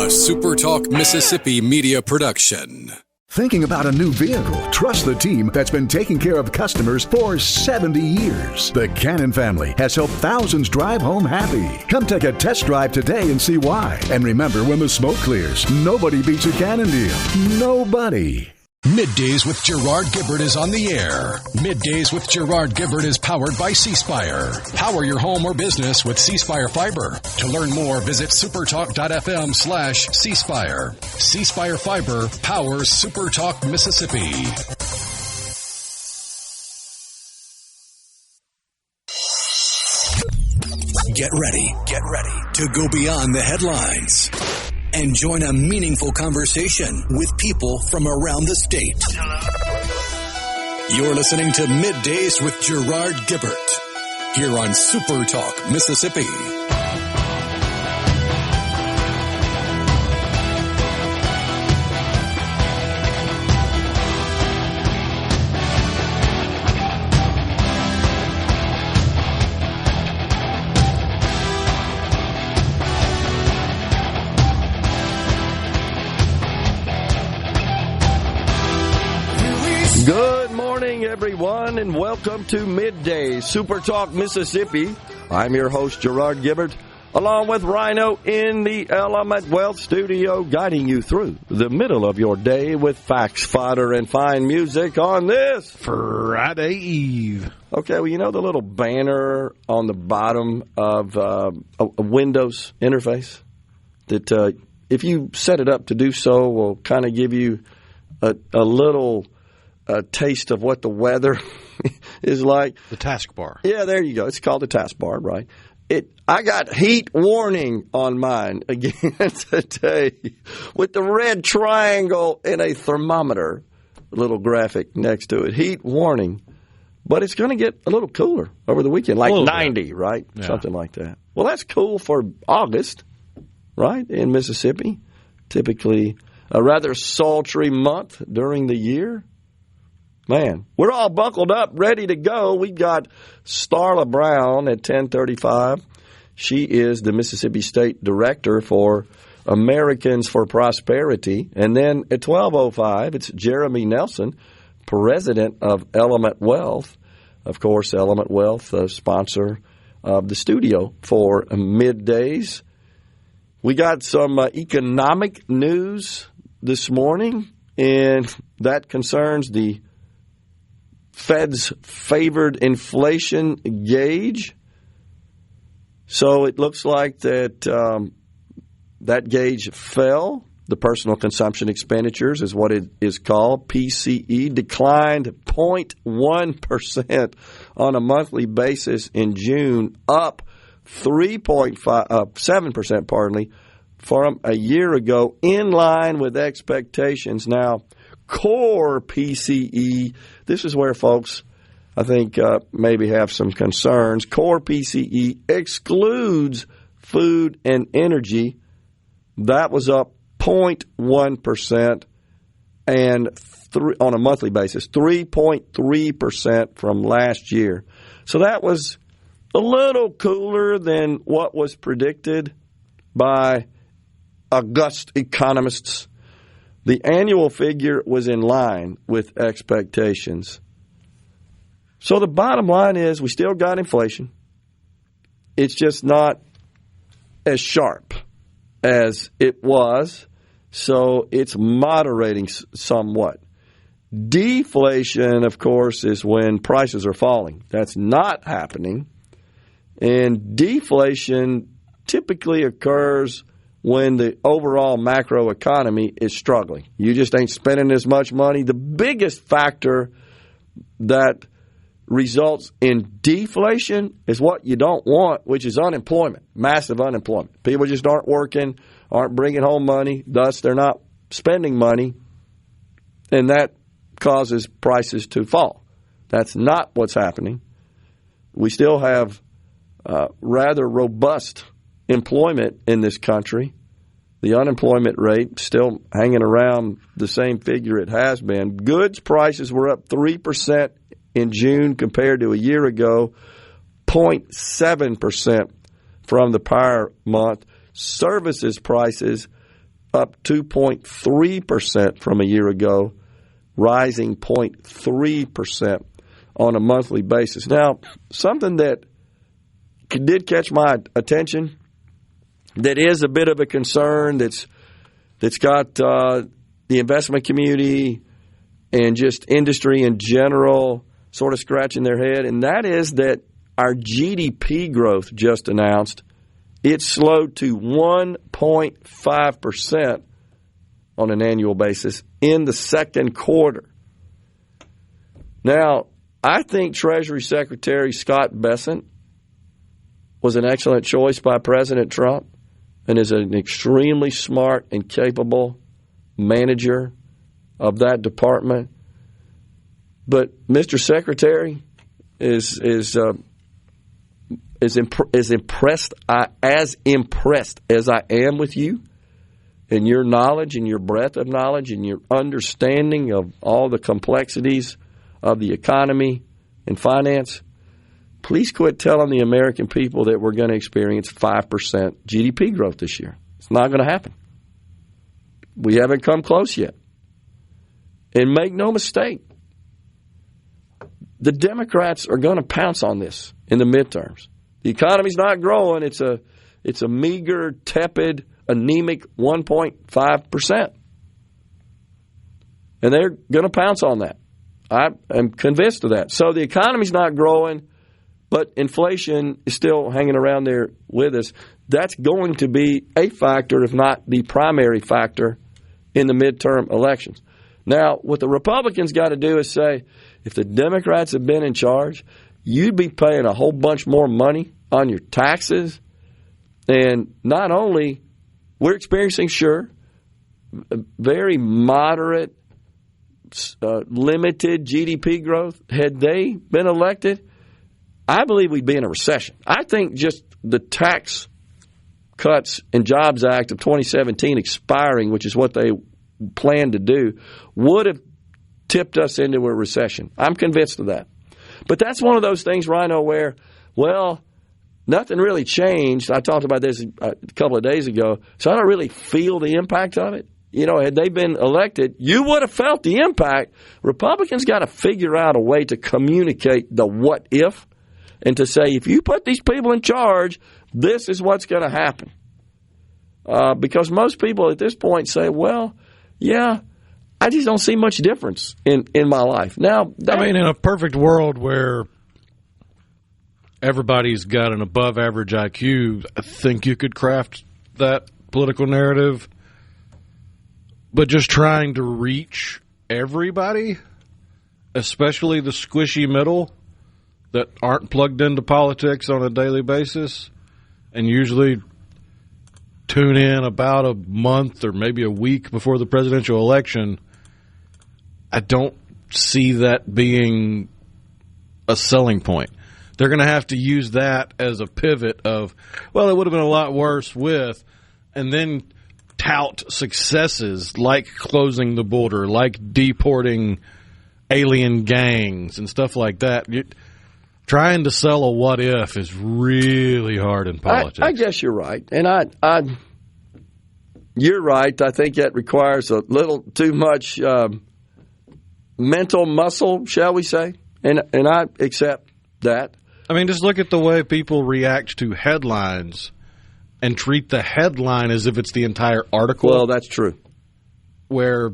SuperTalk Mississippi media production. Thinking about a new vehicle? Trust the team that's been taking care of customers for 70 years. The Cannon family has helped thousands drive home happy. Come take a test drive today and see why. And remember, when the smoke clears, nobody beats a Cannon deal. Nobody. MidDays with Gerard Gibert is on the air. MidDays with Gerard Gibert is powered by C Spire. Power your home or business with C Spire Fiber. To learn more, visit supertalk.fm/C Spire. C Spire Fiber powers SuperTalk Mississippi. Get ready to go beyond the headlines and join a meaningful conversation with people from around the state. You're listening to MidDays with Gerard Gibert here on SuperTalk Mississippi. Good morning, everyone, and welcome to MidDays, SuperTalk Mississippi. I'm your host, Gerard Gibert, along with Rhino in the Element Wealth Studio, guiding you through the middle of your day with facts, fodder, and fine music on this Friday Eve. Okay, well, you know the little banner on the bottom of a Windows interface that if you set it up to do so will kind of give you a little taste of what the weather is like. The taskbar. Yeah, there you go. It's called the taskbar, right? I got heat warning on mine again today with the red triangle and a thermometer, little graphic next to it. Heat warning. But it's going to get a little cooler over the weekend, like 90, bit. Right? Yeah. Something like that. Well, that's cool for August, right, in Mississippi. Typically a rather sultry month during the year. Man, we're all buckled up, ready to go. We got Starla Brown at 10:35. She is the Mississippi State Director for Americans for Prosperity. And then at 12:05, it's Jeremy Nelson, President of Element Wealth. Of course, Element Wealth, a sponsor of the studio for MidDays. We got some economic news this morning, and that concerns the Fed's favored inflation gauge. So it looks like that gauge fell. The personal consumption expenditures is what it is called. PCE declined 0.1% on a monthly basis in June, up 7%, from a year ago, in line with expectations. Now, core PCE, this is where folks, I think, maybe have some concerns. Core PCE excludes food and energy. That was up 0.1% and on a monthly basis, 3.3% from last year. So that was a little cooler than what was predicted by august economists. The annual figure was in line with expectations. So the bottom line is we still got inflation. It's just not as sharp as it was, so it's moderating somewhat. Deflation, of course, is when prices are falling. That's not happening. And deflation typically occurs when the overall macroeconomy is struggling. You just ain't spending as much money. The biggest factor that results in deflation is what you don't want, which is unemployment, massive unemployment. People just aren't working, aren't bringing home money, thus they're not spending money, and that causes prices to fall. That's not what's happening. We still have rather robust employment in this country. The unemployment rate still hanging around the same figure it has been. Goods prices were up 3% in June compared to a year ago, 0.7% from the prior month. Services prices up 2.3% from a year ago, rising 0.3% on a monthly basis. Now, something that did catch my attention, that is a bit of a concern, that's got the investment community and just industry in general sort of scratching their head, and that is that our GDP growth just announced, it slowed to 1.5% on an annual basis in the second quarter. Now, I think Treasury Secretary Scott Bessent was an excellent choice by President Trump and is an extremely smart and capable manager of that department. But Mr. Secretary is impressed as I am with you and your knowledge and your breadth of knowledge and your understanding of all the complexities of the economy and finance. Please quit telling the American people that we're going to experience 5% GDP growth this year. It's not going to happen. We haven't come close yet. And make no mistake, the Democrats are going to pounce on this in the midterms. The economy's not growing. It's a meager, tepid, anemic 1.5%. And they're going to pounce on that. I am convinced of that. So the economy's not growing, but inflation is still hanging around there with us. That's going to be a factor, if not the primary factor, in the midterm elections. Now, what the Republicans got to do is say, if the Democrats have been in charge, you'd be paying a whole bunch more money on your taxes. And not only, we're experiencing, sure, very moderate, limited GDP growth. Had they been elected, I believe we'd be in a recession. I think just the Tax Cuts and Jobs Act of 2017 expiring, which is what they plan to do, would have tipped us into a recession. I'm convinced of that. But that's one of those things, Rhino, where, well, nothing really changed. I talked about this a couple of days ago, so I don't really feel the impact of it. You know, had they been elected, you would have felt the impact. Republicans got to figure out a way to communicate the what if and to say, if you put these people in charge, this is what's going to happen. Because most people at this point say, well, yeah, I just don't see much difference in my life. Now, in a perfect world where everybody's got an above-average IQ, I think you could craft that political narrative. But just trying to reach everybody, especially the squishy middle that aren't plugged into politics on a daily basis and usually tune in about a month or maybe a week before the presidential election, I don't see that being a selling point. They're going to have to use that as a pivot of, well, it would have been a lot worse with, and then tout successes like closing the border, like deporting alien gangs and stuff like that. Trying to sell a what if is really hard in politics. I guess you're right. And you're right. I think that requires a little too much mental muscle, shall we say. And I accept that. I mean, just look at the way people react to headlines and treat the headline as if it's the entire article. Well, that's true. Where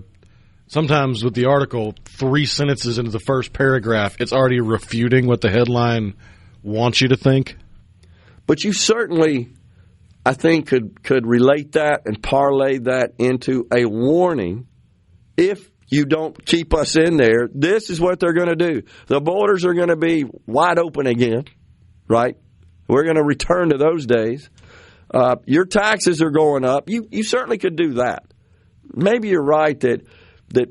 sometimes with the article, 3 sentences into the first paragraph, it's already refuting what the headline wants you to think. But you certainly, I think, could relate that and parlay that into a warning. If you don't keep us in there, this is what they're going to do. The borders are going to be wide open again, right? We're going to return to those days. Your taxes are going up. You certainly could do that. Maybe you're right that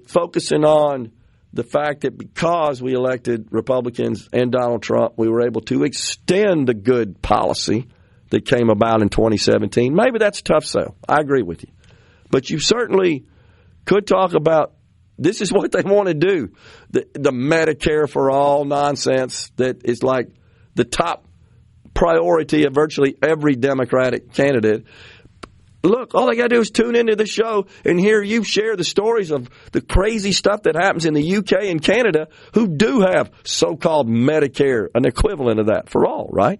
focusing on the fact that because we elected Republicans and Donald Trump, we were able to extend the good policy that came about in 2017. Maybe that's a tough sell. I agree with you. But you certainly could talk about this is what they want to do. The Medicare for all nonsense that is like the top priority of virtually every Democratic candidate. Look, all they got to do is tune into the show and hear you share the stories of the crazy stuff that happens in the UK and Canada who do have so-called Medicare, an equivalent of that for all, right?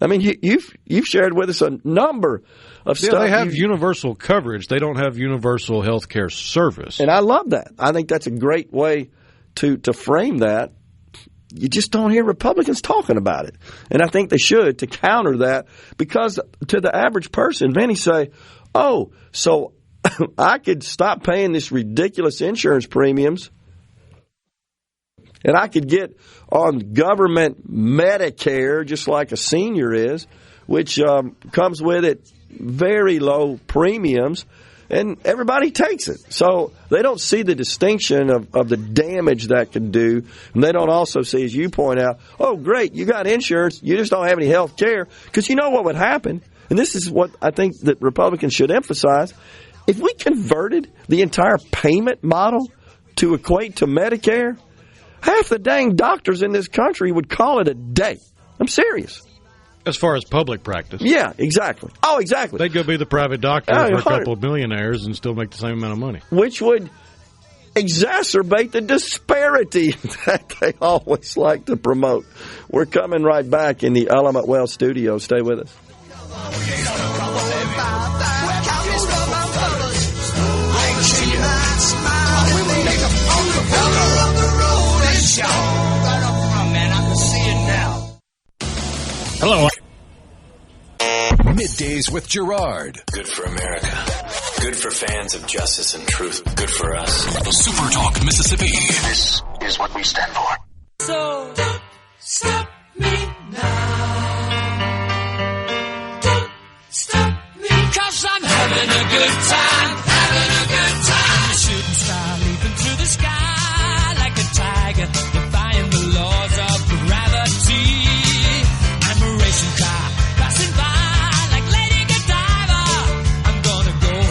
I mean, you've shared with us a number of stuff. They have universal coverage. They don't have universal health care service. And I love that. I think that's a great way to frame that. You just don't hear Republicans talking about it. And I think they should to counter that, because to the average person, many say, oh, so I could stop paying this ridiculous insurance premiums and I could get on government Medicare just like a senior is, which comes with it very low premiums. And everybody takes it. So they don't see the distinction of the damage that can do. And they don't also see, as you point out, oh, great, you got insurance, you just don't have any health care. Because you know what would happen, and this is what I think that Republicans should emphasize, if we converted the entire payment model to equate to Medicare, half the dang doctors in this country would call it a day. I'm serious. As far as public practice. Yeah, exactly. Oh, exactly. They'd go be the private doctor for a couple of millionaires and still make the same amount of money. Which would exacerbate the disparity that they always like to promote. We're coming right back in the Element Wealth studio. Stay with us. Hello. Middays with Gerard. Good for America. Good for fans of justice and truth. Good for us. SuperTalk, Mississippi. This is what we stand for. So don't stop me now. Don't stop me, 'cause I'm having a good time. Having a good time. A shooting star leaping through the sky like a tiger, defying the laws of gravity. I'm a racing car passing by like Lady Godiva. I'm gonna go.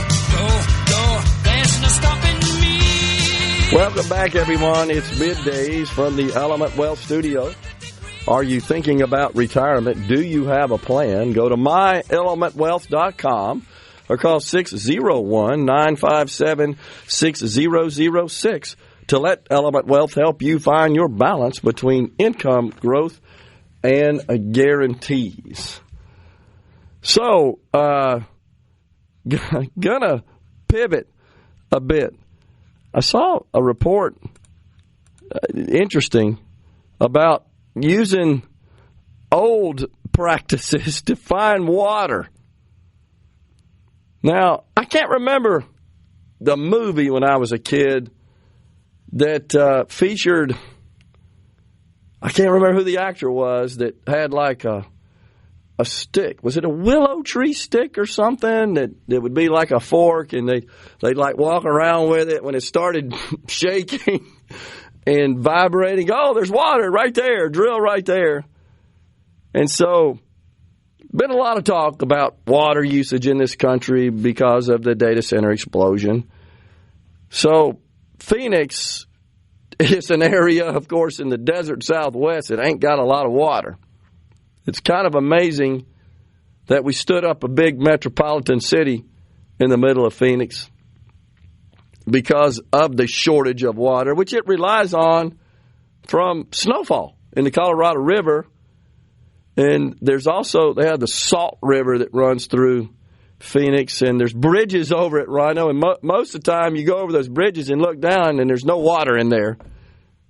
There's no stopping me. Welcome back, everyone. It's Middays from the Element Wealth studio. Are you thinking about retirement? Do you have a plan? Go to myelementwealth.com or call 601-957-6006 to let Element Wealth help you find your balance between income growth and guarantees. So, gonna pivot a bit. I saw a report, interesting, about using old practices to find water. Now, I can't remember the movie when I was a kid that featured, I can't remember who the actor was, that had like a stick. Was it a willow tree stick or something that would be like a fork, and they'd like walk around with it when it started shaking and vibrating. Oh, there's water right there. Drill right there. And so, been a lot of talk about water usage in this country because of the data center explosion. So, Phoenix is an area, of course, in the desert Southwest that ain't got a lot of water. It's kind of amazing that we stood up a big metropolitan city in the middle of Phoenix because of the shortage of water, which it relies on from snowfall in the Colorado River. And there's also, they have the Salt River that runs through Phoenix, and there's bridges over at Rhino. And most of the time you go over those bridges and look down, and there's no water in there.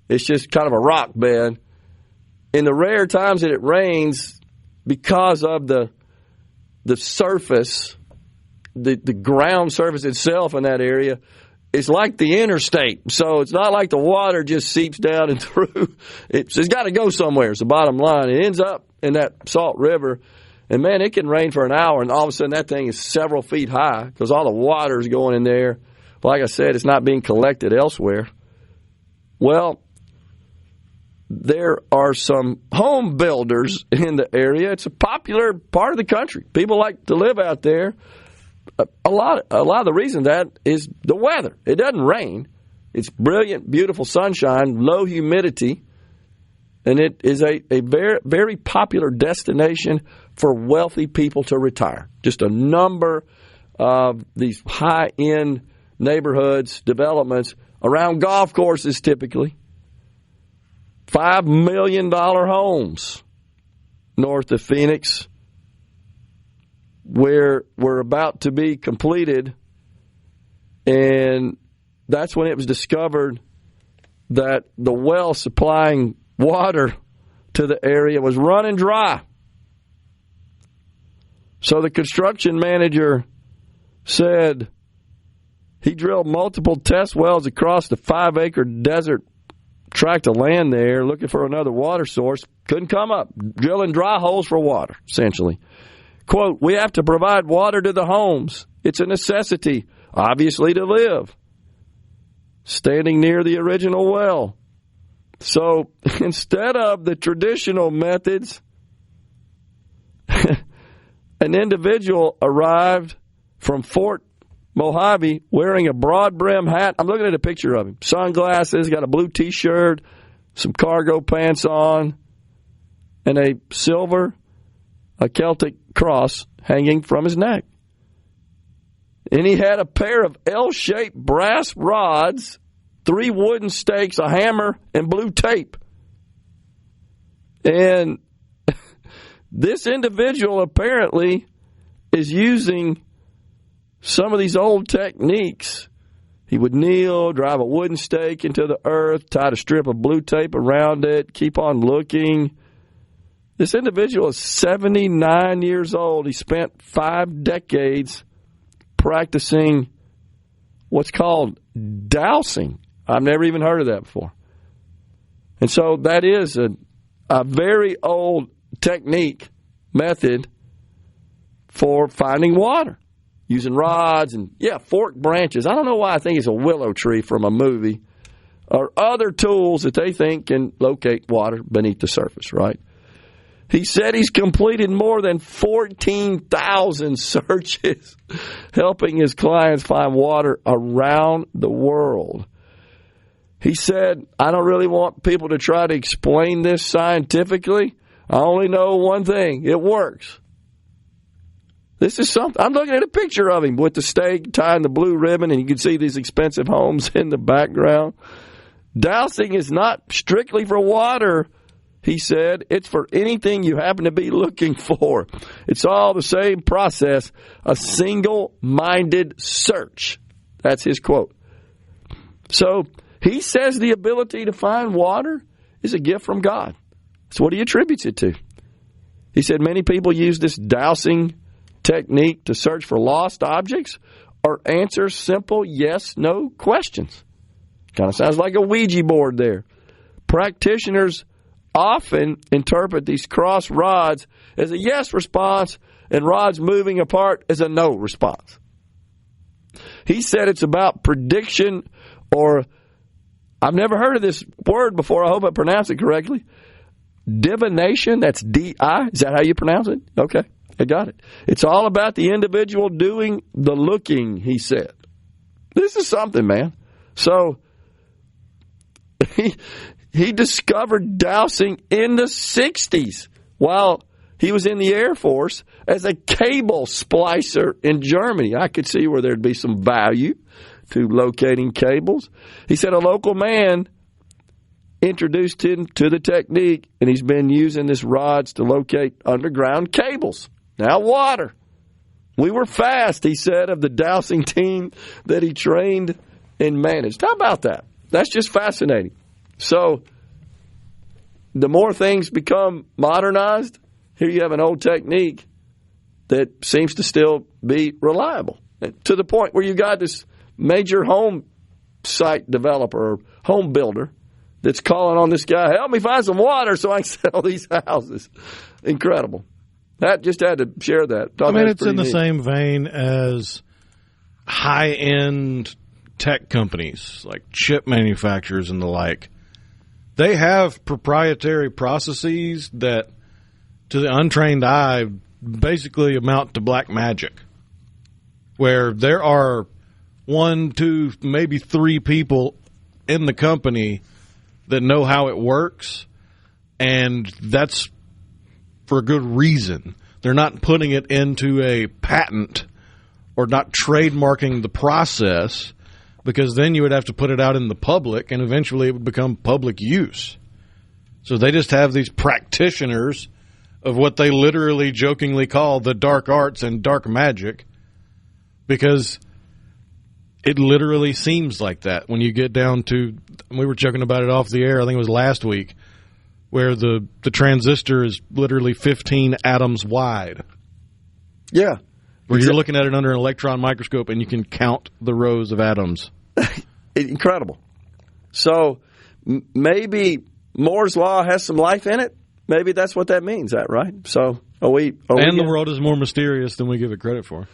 It's just kind of a rock bed. In the rare times that it rains, because of the surface, the ground surface itself in that area, it's like the interstate. So it's not like the water just seeps down and through. It's got to go somewhere is the bottom line. It ends up in that Salt River. And, man, it can rain for an hour, and all of a sudden that thing is several feet high because all the water is going in there. Like I said, it's not being collected elsewhere. Well, there are some home builders in the area. It's a popular part of the country. People like to live out there. A lot of the reason that is the weather. It doesn't rain. It's brilliant, beautiful sunshine, low humidity, and it is a very, very popular destination for wealthy people to retire. Just a number of these high-end neighborhoods, developments around golf courses typically. $5 million homes north of Phoenix, where we're about to be completed. And that's when it was discovered that the well supplying water to the area was running dry. So the construction manager said he drilled multiple test wells across the 5-acre desert tract of land there looking for another water source. Couldn't come up. Drilling dry holes for water, essentially. Quote, "We have to provide water to the homes. It's a necessity, obviously, to live." Standing near the original well. So instead of the traditional methods, an individual arrived from Fort Mojave wearing a broad brim hat. I'm looking at a picture of him. Sunglasses, got a blue T-shirt, some cargo pants on, and a Celtic cross hanging from his neck. And he had a pair of L-shaped brass rods, 3 wooden stakes, a hammer, and blue tape. And this individual apparently is using some of these old techniques. He would kneel, drive a wooden stake into the earth, tie a strip of blue tape around it, keep on looking. This individual is 79 years old. He spent 5 decades practicing what's called dowsing. I've never even heard of that before. And so that is a very old technique, method for finding water. Using rods and, forked branches. I don't know why I think it's a willow tree from a movie. Or other tools that they think can locate water beneath the surface, right? He said he's completed more than 14,000 searches helping his clients find water around the world. He said, "I don't really want people to try to explain this scientifically. I only know one thing. It works." This is something. I'm looking at a picture of him with the stake tying the blue ribbon, and you can see these expensive homes in the background. Dowsing is not strictly for water, he said. It's for anything you happen to be looking for. It's all the same process, a single-minded search. That's his quote. So he says the ability to find water is a gift from God. That's what he attributes it to. He said many people use this dowsing technique to search for lost objects or answer simple yes-no questions. Kind of sounds like a Ouija board there. Practitioners often interpret these cross rods as a yes response and rods moving apart as a no response. He said it's about prediction, or I've never heard of this word before. I hope I pronounce it correctly. Divination, that's D-I. Is that how you pronounce it? Okay, I got it. It's all about the individual doing the looking, he said. This is something, man. So he discovered dowsing in the 60s while he was in the Air Force as a cable splicer in Germany. I could see where there'd be some value to locating cables. He said a local man introduced him to the technique, and he's been using this rods to locate underground cables. Now water. We were fast, he said, of the dowsing team that he trained and managed. How about that? That's just fascinating. So the more things become modernized, here you have an old technique that seems to still be reliable, to the point where you got this major home site developer or home builder that's calling on this guy, help me find some water so I can sell these houses. Incredible. That just had to share that. I mean, it's in the same vein as high-end tech companies like chip manufacturers and the like. They have proprietary processes that, to the untrained eye, basically amount to black magic, where there are 1, 2, maybe 3 people in the company that know how it works, and that's for a good reason. They're not putting it into a patent or not trademarking the process, because then you would have to put it out in the public, and eventually it would become public use. So they just have these practitioners of what they literally jokingly call the dark arts and dark magic, because it literally seems like that when you get down to, we were joking about it off the air, I think it was last week, where the transistor is literally 15 atoms wide. Yeah. Where you're looking at it under an electron microscope and you can count the rows of atoms. Incredible. So maybe Moore's Law has some life in it. Maybe that's what that means, that right? So the world is more mysterious than we give it credit for.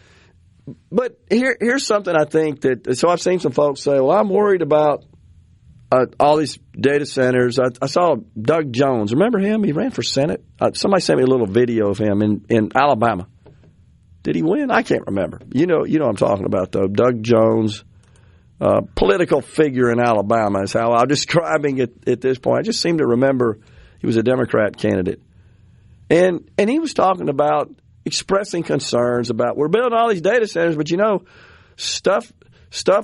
But here's something I think that, so I've seen some folks say, well, I'm worried about all these data centers. I saw Doug Jones. Remember him? He ran for Senate. Somebody sent me a little video of him in Alabama. Did he win? I can't remember. You know what I'm talking about, though. Doug Jones, political figure in Alabama is how I'm describing it at this point. I just seem to remember he was a Democrat candidate. And he was talking about expressing concerns about, we're building all these data centers, but stuff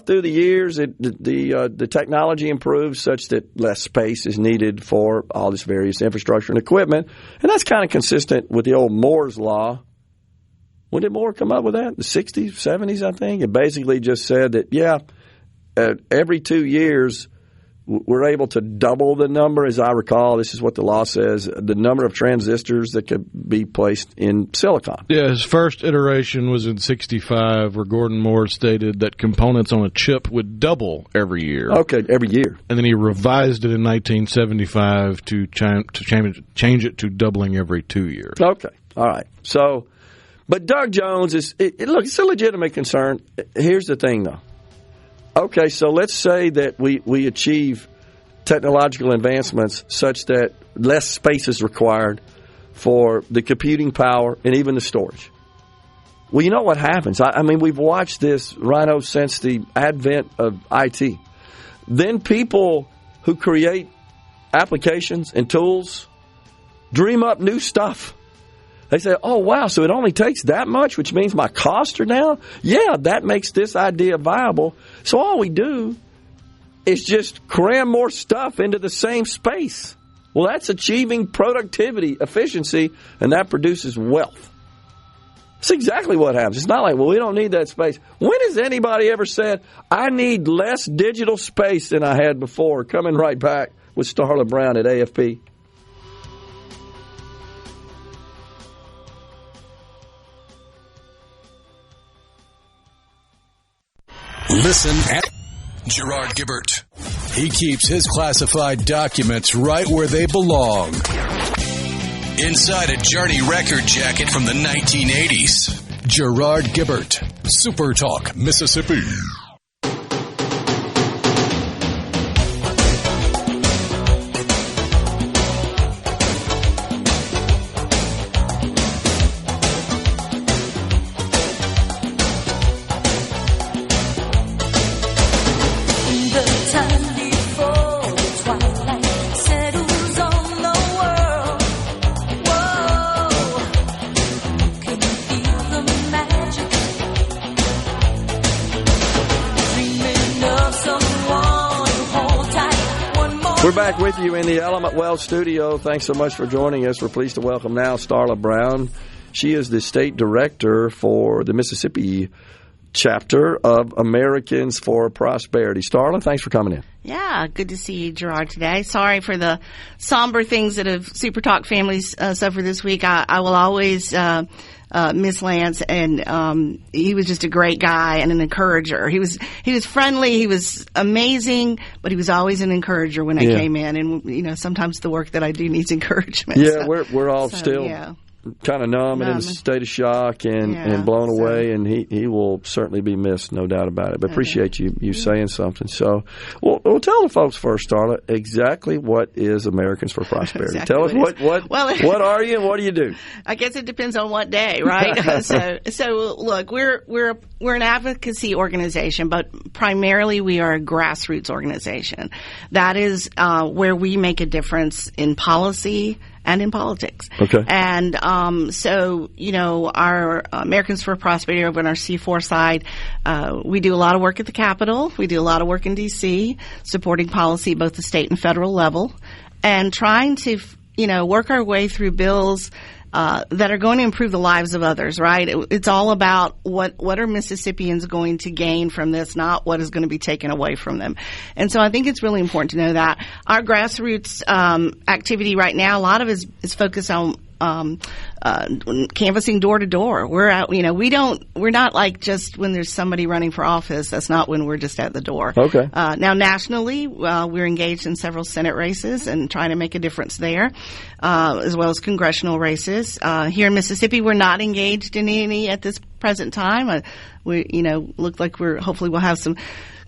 through the years, the technology improves such that less space is needed for all this various infrastructure and equipment. And that's kind of consistent with the old Moore's Law. When did Moore come up with that? The 60s, 70s, I think? It basically just said that, every 2 years we're able to double the number, as I recall, this is what the law says, the number of transistors that could be placed in silicon. Yeah, his first iteration was in 65, where Gordon Moore stated that components on a chip would double every year. Okay, every year. And then he revised it in 1975 to change it to doubling every 2 years. Okay, all right. So, but Doug Jones look, it's a legitimate concern. Here's the thing, though. Okay, so let's say that we achieve technological advancements such that less space is required for the computing power and even the storage. Well, you know what happens? I mean, we've watched this, Rhino, since the advent of IT. Then people who create applications and tools dream up new stuff. They say, oh, wow, so it only takes that much, which means my costs are down? Yeah, that makes this idea viable. So all we do is just cram more stuff into the same space. Well, that's achieving productivity, efficiency, and that produces wealth. That's exactly what happens. It's not like, well, we don't need that space. When has anybody ever said, I need less digital space than I had before? Coming right back with Starla Brown at AFP. Listen at Gerard Gibert. He keeps his classified documents right where they belong. Inside a Journey record jacket from the 1980s. Gerard Gibert, SuperTalk, Mississippi. We're back with you in the Element Wealth studio. Thanks so much for joining us. We're pleased to welcome now Starla Brown. She is the state director for the Mississippi chapter of Americans for Prosperity. Starla, thanks for coming in. Yeah, good to see you, Gerard, today. Sorry for the somber things that have SuperTalk families suffered this week. I will always miss Lance, and he was just a great guy and an encourager. He was friendly, he was amazing, but he was always an encourager when I came in. And sometimes the work that I do needs encouragement. Yeah, so, we're all still kind of numb and in a state of shock and blown away, and he will certainly be missed, no doubt about it. But appreciate you saying something. So, we'll tell the folks first, Starla, exactly what is Americans for Prosperity. Tell us what are you and what do you do? I guess it depends on what day, right? so look, we're an advocacy organization, but primarily we are a grassroots organization. That is where we make a difference in policy and in politics. Okay. And so, our Americans for Prosperity over on our C4 side, we do a lot of work at the Capitol. We do a lot of work in D.C., supporting policy at both the state and federal level, and trying to, work our way through bills that are going to improve the lives of others, right? It's all about what are Mississippians going to gain from this, not what is going to be taken away from them. And so I think it's really important to know that. Our grassroots activity right now, a lot of it is focused on canvassing door to door. We're out, we're not like just when there's somebody running for office. That's not when we're just at the door. Okay. Now nationally, we're engaged in several Senate races and trying to make a difference there, as well as congressional races. Here in Mississippi, we're not engaged in any at this present time. We, look like hopefully we'll have some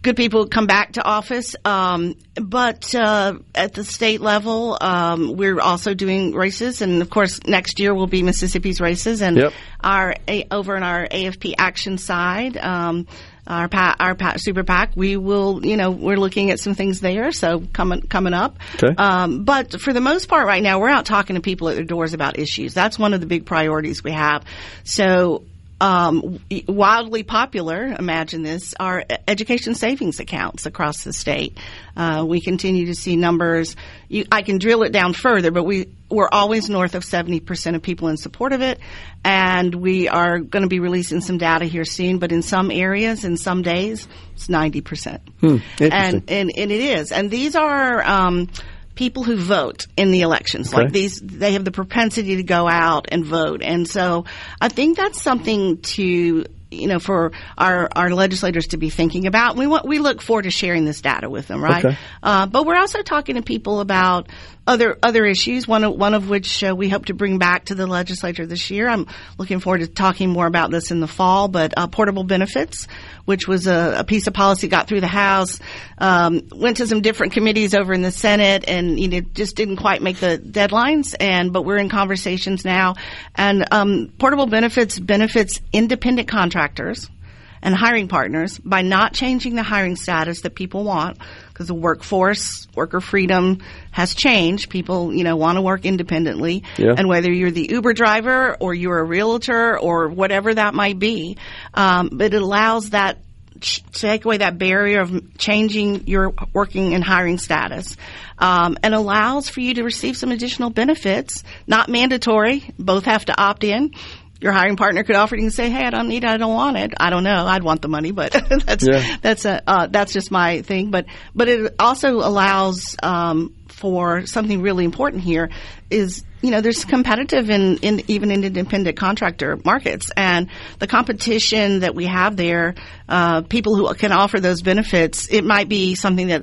good people come back to office. But at the state level, we're also doing races. And, of course, next year will be Mississippi's races. And over on our AFP Action side, our Super PAC, we will, we're looking at some things there. So coming up. Okay. But for the most part right now, we're out talking to people at their doors about issues. That's one of the big priorities we have. So wildly popular, imagine this, are education savings accounts across the state. We continue to see numbers. I can drill it down further, but we're always north of 70% of people in support of it. And we are going to be releasing some data here soon, but in some areas, in some days, it's 90%. And it is. And these are people who vote in the elections. Okay. Like they have the propensity to go out and vote. And so I think that's something to, for our legislators to be thinking about. We look forward to sharing this data with them, right? Okay. But we're also talking to people about other issues, one of which we hope to bring back to the legislature this year. I'm looking forward to talking more about this in the fall, but portable benefits, which was a piece of policy got through the House, went to some different committees over in the Senate, and just didn't quite make the deadlines. But we're in conversations now, and portable benefits independent contractors and hiring partners by not changing the hiring status that people want, because the worker freedom has changed. People, want to work independently. Yeah. And whether you're the Uber driver or you're a realtor or whatever that might be, but it allows that take away that barrier of changing your working and hiring status, and allows for you to receive some additional benefits, not mandatory. Both have to opt in. Your hiring partner could offer it and say, "Hey, I don't need it. I don't want it. I don't know. I'd want the money, but that's just my thing." But it also allows for something really important here is, there's competitive in even in independent contractor markets, and the competition that we have there, people who can offer those benefits, it might be something that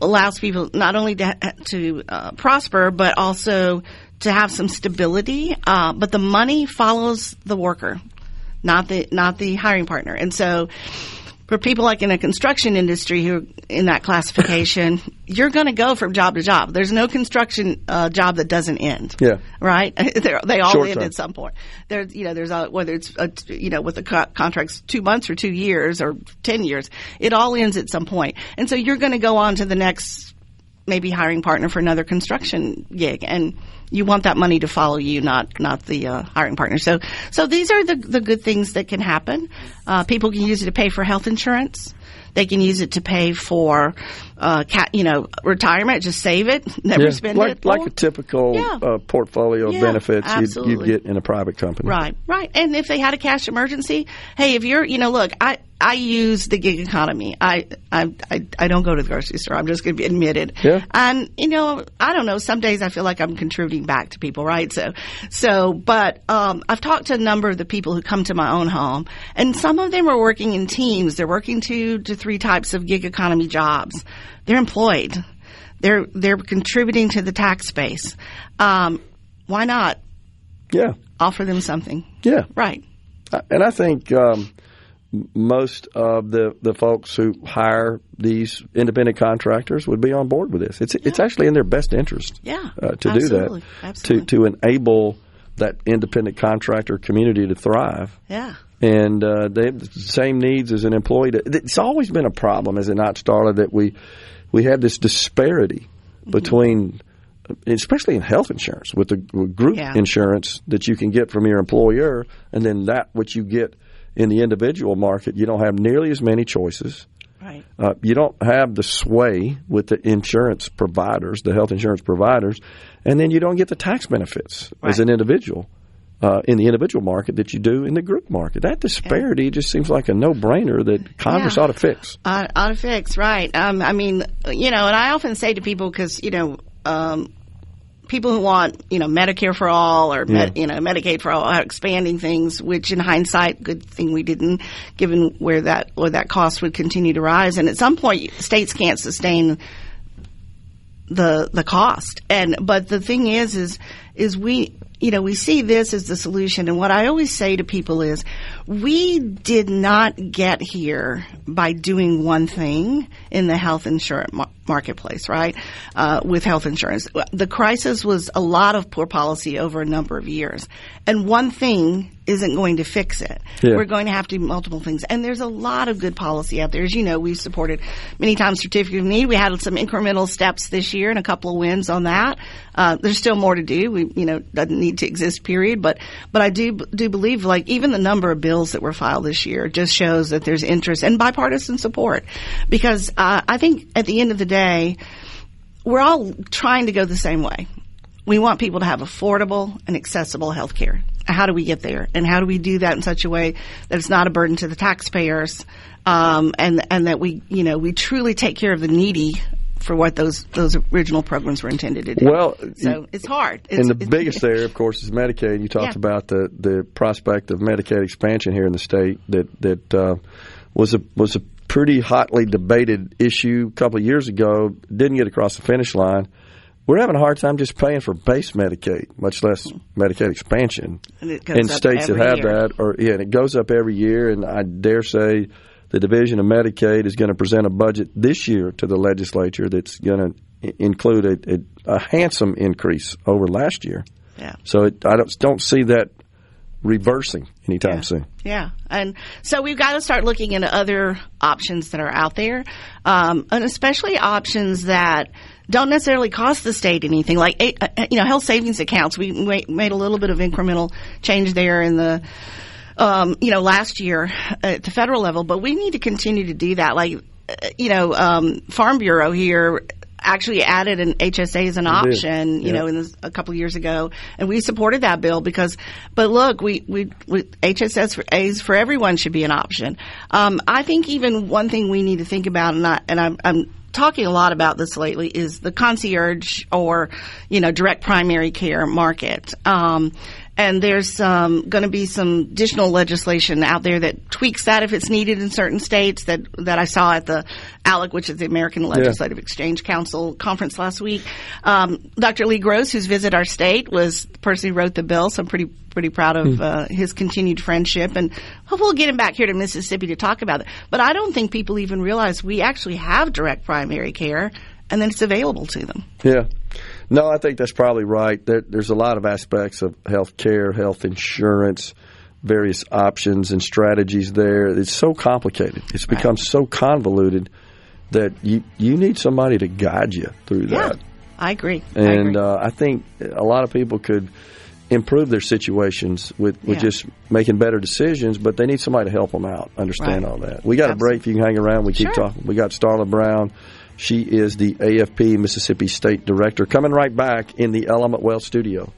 allows people not only to prosper, but also to have some stability, but the money follows the worker, not the hiring partner. And so for people like in a construction industry who are in that classification, you're going to go from job to job. There's no construction job that doesn't end. Yeah. Right? They all end at some point. There's whether it's with the contracts 2 months or 2 years or 10 years, it all ends at some point. And so you're going to go on to the next maybe hiring partner for another construction gig, and you want that money to follow you, not the hiring partner. So these are the good things that can happen. People can use it to pay for health insurance. They can use it to pay for, retirement. Just save it, never spend it. Like a typical portfolio of benefits you'd get in a private company. Right. And if they had a cash emergency, hey, if you're, look, I use the gig economy. I don't go to the grocery store. I'm just going to be admitted. Yeah. And I don't know. Some days I feel like I'm contributing back to people, right? But I've talked to a number of the people who come to my own home, and some of them are working in teams. They're working 2 to 3 types of gig economy jobs. They're employed. They're contributing to the tax base. Why not? Yeah. Offer them something. Yeah. Right. And I think most of the folks who hire these independent contractors would be on board with this. It's actually in their best interest to do that. Absolutely. To enable that independent contractor community to thrive. Yeah. And they have the same needs as an employee. It's always been a problem, is it not, Starla, that we have this disparity between especially in health insurance, with the group insurance that you can get from your employer, and then that which you get in the individual market, you don't have nearly as many choices. Right. You don't have the sway with the insurance providers, the health insurance providers, and then you don't get the tax benefits as an individual in the individual market that you do in the group market. That disparity just seems like a no-brainer that Congress ought to fix. Ought to fix, right. I mean, and I often say to people, because, people who want, Medicare for all or, Medicaid for all are expanding things, which in hindsight, good thing we didn't, given where that cost would continue to rise. And at some point, states can't sustain the cost. But the thing is we see this as the solution. And what I always say to people is, we did not get here by doing one thing in the health insurance marketplace, right? With health insurance. The crisis was a lot of poor policy over a number of years. And one thing isn't going to fix it. Yeah. We're going to have to do multiple things. And there's a lot of good policy out there. As you know, we've supported many times certificate of need. We had some incremental steps this year and a couple of wins on that. There's still more to do. We, doesn't need to exist, period. But I do believe, like, even the number of bills that were filed this year just shows that there's interest and bipartisan support. Because I think at the end of the day, we're all trying to go the same way. We want people to have affordable and accessible health care. How do we get there? And how do we do that in such a way that it's not a burden to the taxpayers, and that we truly take care of the needy for what those original programs were intended to do. Well, so it's hard. And the biggest there, of course, is Medicaid. You talked about the prospect of Medicaid expansion here in the state that was a pretty hotly debated issue a couple of years ago. Didn't get across the finish line. We're having a hard time just paying for base Medicaid, much less Medicaid expansion. And it goes in states that have year. that. And it goes up every year. And I dare say the Division of Medicaid is going to present a budget this year to the legislature that's going to include a handsome increase over last year. Yeah. So I don't see that reversing anytime soon. Yeah. And so we've got to start looking into other options that are out there, and especially options that don't necessarily cost the state anything, like health savings accounts. We made a little bit of incremental change there in the last year at the federal level, but we need to continue to do that. Like Farm Bureau here actually added an HSA as an option, a couple of years ago, and we supported that bill but look, we HSAs for everyone should be an option. I think even one thing we need to think about, and I'm talking a lot about this lately, is the concierge or, direct primary care market. And there's going to be some additional legislation out there that tweaks that if it's needed in certain states that I saw at the ALEC, which is the American Legislative Exchange Council conference last week. Dr. Lee Gross, who's visited our state, was the person who wrote the bill, so I'm pretty proud of his continued friendship. And hopefully we'll get him back here to Mississippi to talk about it. But I don't think people even realize we actually have direct primary care, and then it's available to them. Yeah. No, I think that's probably right. There's a lot of aspects of health care, health insurance, various options and strategies there. It's so complicated. It's become so convoluted that you need somebody to guide you through that. I agree. And I think a lot of people could improve their situations with just making better decisions, but they need somebody to help them out, understand all that. We got a break. If you can hang around, we keep talking. We got Starla Brown. She is the AFP Mississippi State Director. Coming right back in the Element Wealth studio.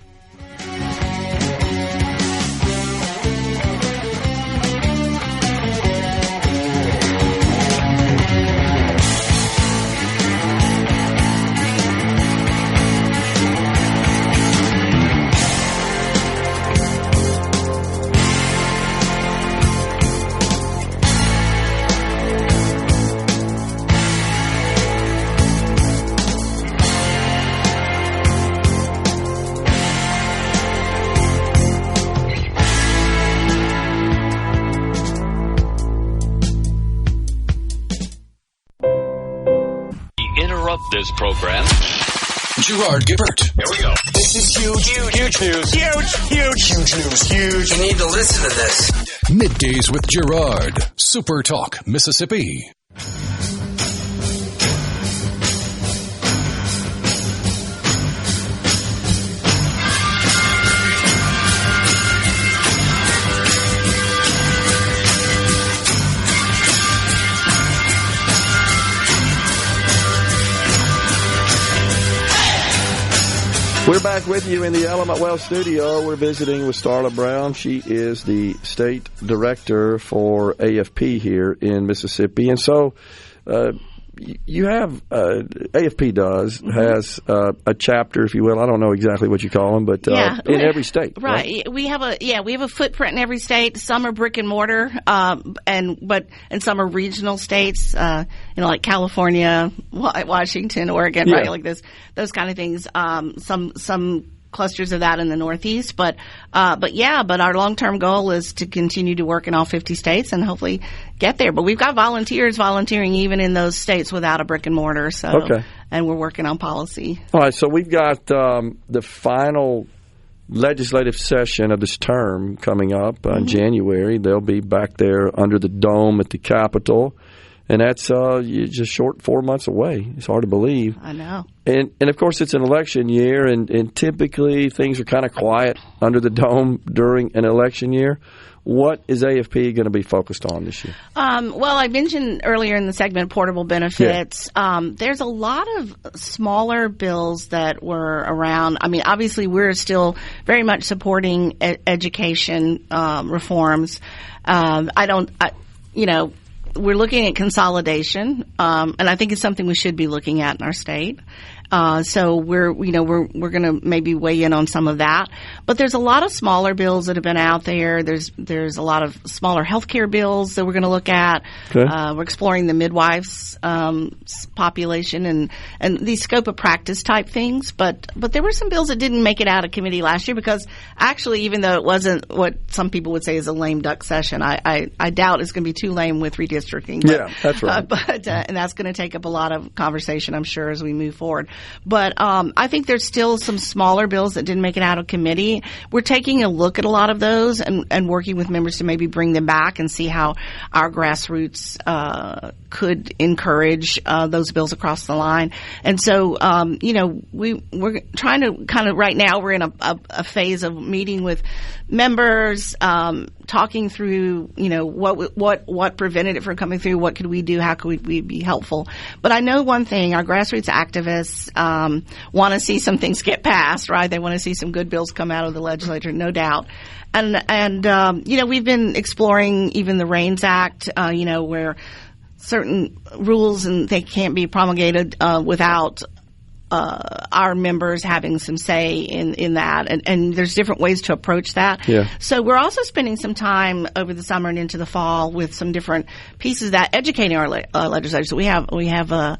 This program. Gerard Gibert. Here we go. This is huge. Huge news. Huge news. You need to listen to this. Middays with Gerard. SuperTalk, Mississippi. We're back with you in the Element Wealth studio. We're visiting with Starla Brown. She is the state director for AFP here in Mississippi. And so you have AFP has a chapter, if you will. I don't know exactly what you call them, but in every state, right? We have a footprint in every state. Some are brick and mortar, and some are regional states. Like California, Washington, Oregon, right? Like those kind of things. Some clusters of that in the Northeast, but our long-term goal is to continue to work in all 50 states and hopefully get there. But we've got volunteers volunteering even in those states without a brick and mortar. So, and we're working on policy. All right. So we've got the final legislative session of this term coming up in January. They'll be back there under the dome at the Capitol. And that's just short 4 months away. It's hard to believe. I know. And of course, it's an election year, and typically things are kind of quiet under the dome during an election year. What is AFP going to be focused on this year? Well, I mentioned earlier in the segment portable benefits. Yeah. There's a lot of smaller bills that were around. I mean, obviously, we're still very much supporting education reforms. We're looking at consolidation, and I think it's something we should be looking at in our state. So we're going to maybe weigh in on some of that. But there's a lot of smaller bills that have been out there. There's a lot of smaller healthcare bills that we're going to look at. Okay. We're exploring the midwives population and these scope of practice type things. But there were some bills that didn't make it out of committee last year because actually, even though it wasn't what some people would say is a lame duck session, I doubt it's going to be too lame with redistricting. But, that's right. And that's going to take up a lot of conversation, I'm sure, as we move forward. But I think there's still some smaller bills that didn't make it out of committee. We're taking a look at a lot of those and working with members to maybe bring them back and see how our grassroots could encourage those bills across the line. And so, we're trying to kind of right now we're in a phase of meeting with members, talking through, what prevented it from coming through, what could we do, how could we be helpful. But I know one thing, our grassroots activists want to see some things get passed, right? They want to see some good bills come out of the legislature, no doubt. And we've been exploring even the REINS Act, where certain rules and they can't be promulgated without our members having some say in that, and there's different ways to approach that. Yeah. So we're also spending some time over the summer and into the fall with some different pieces of that, educating our legislators. So we have a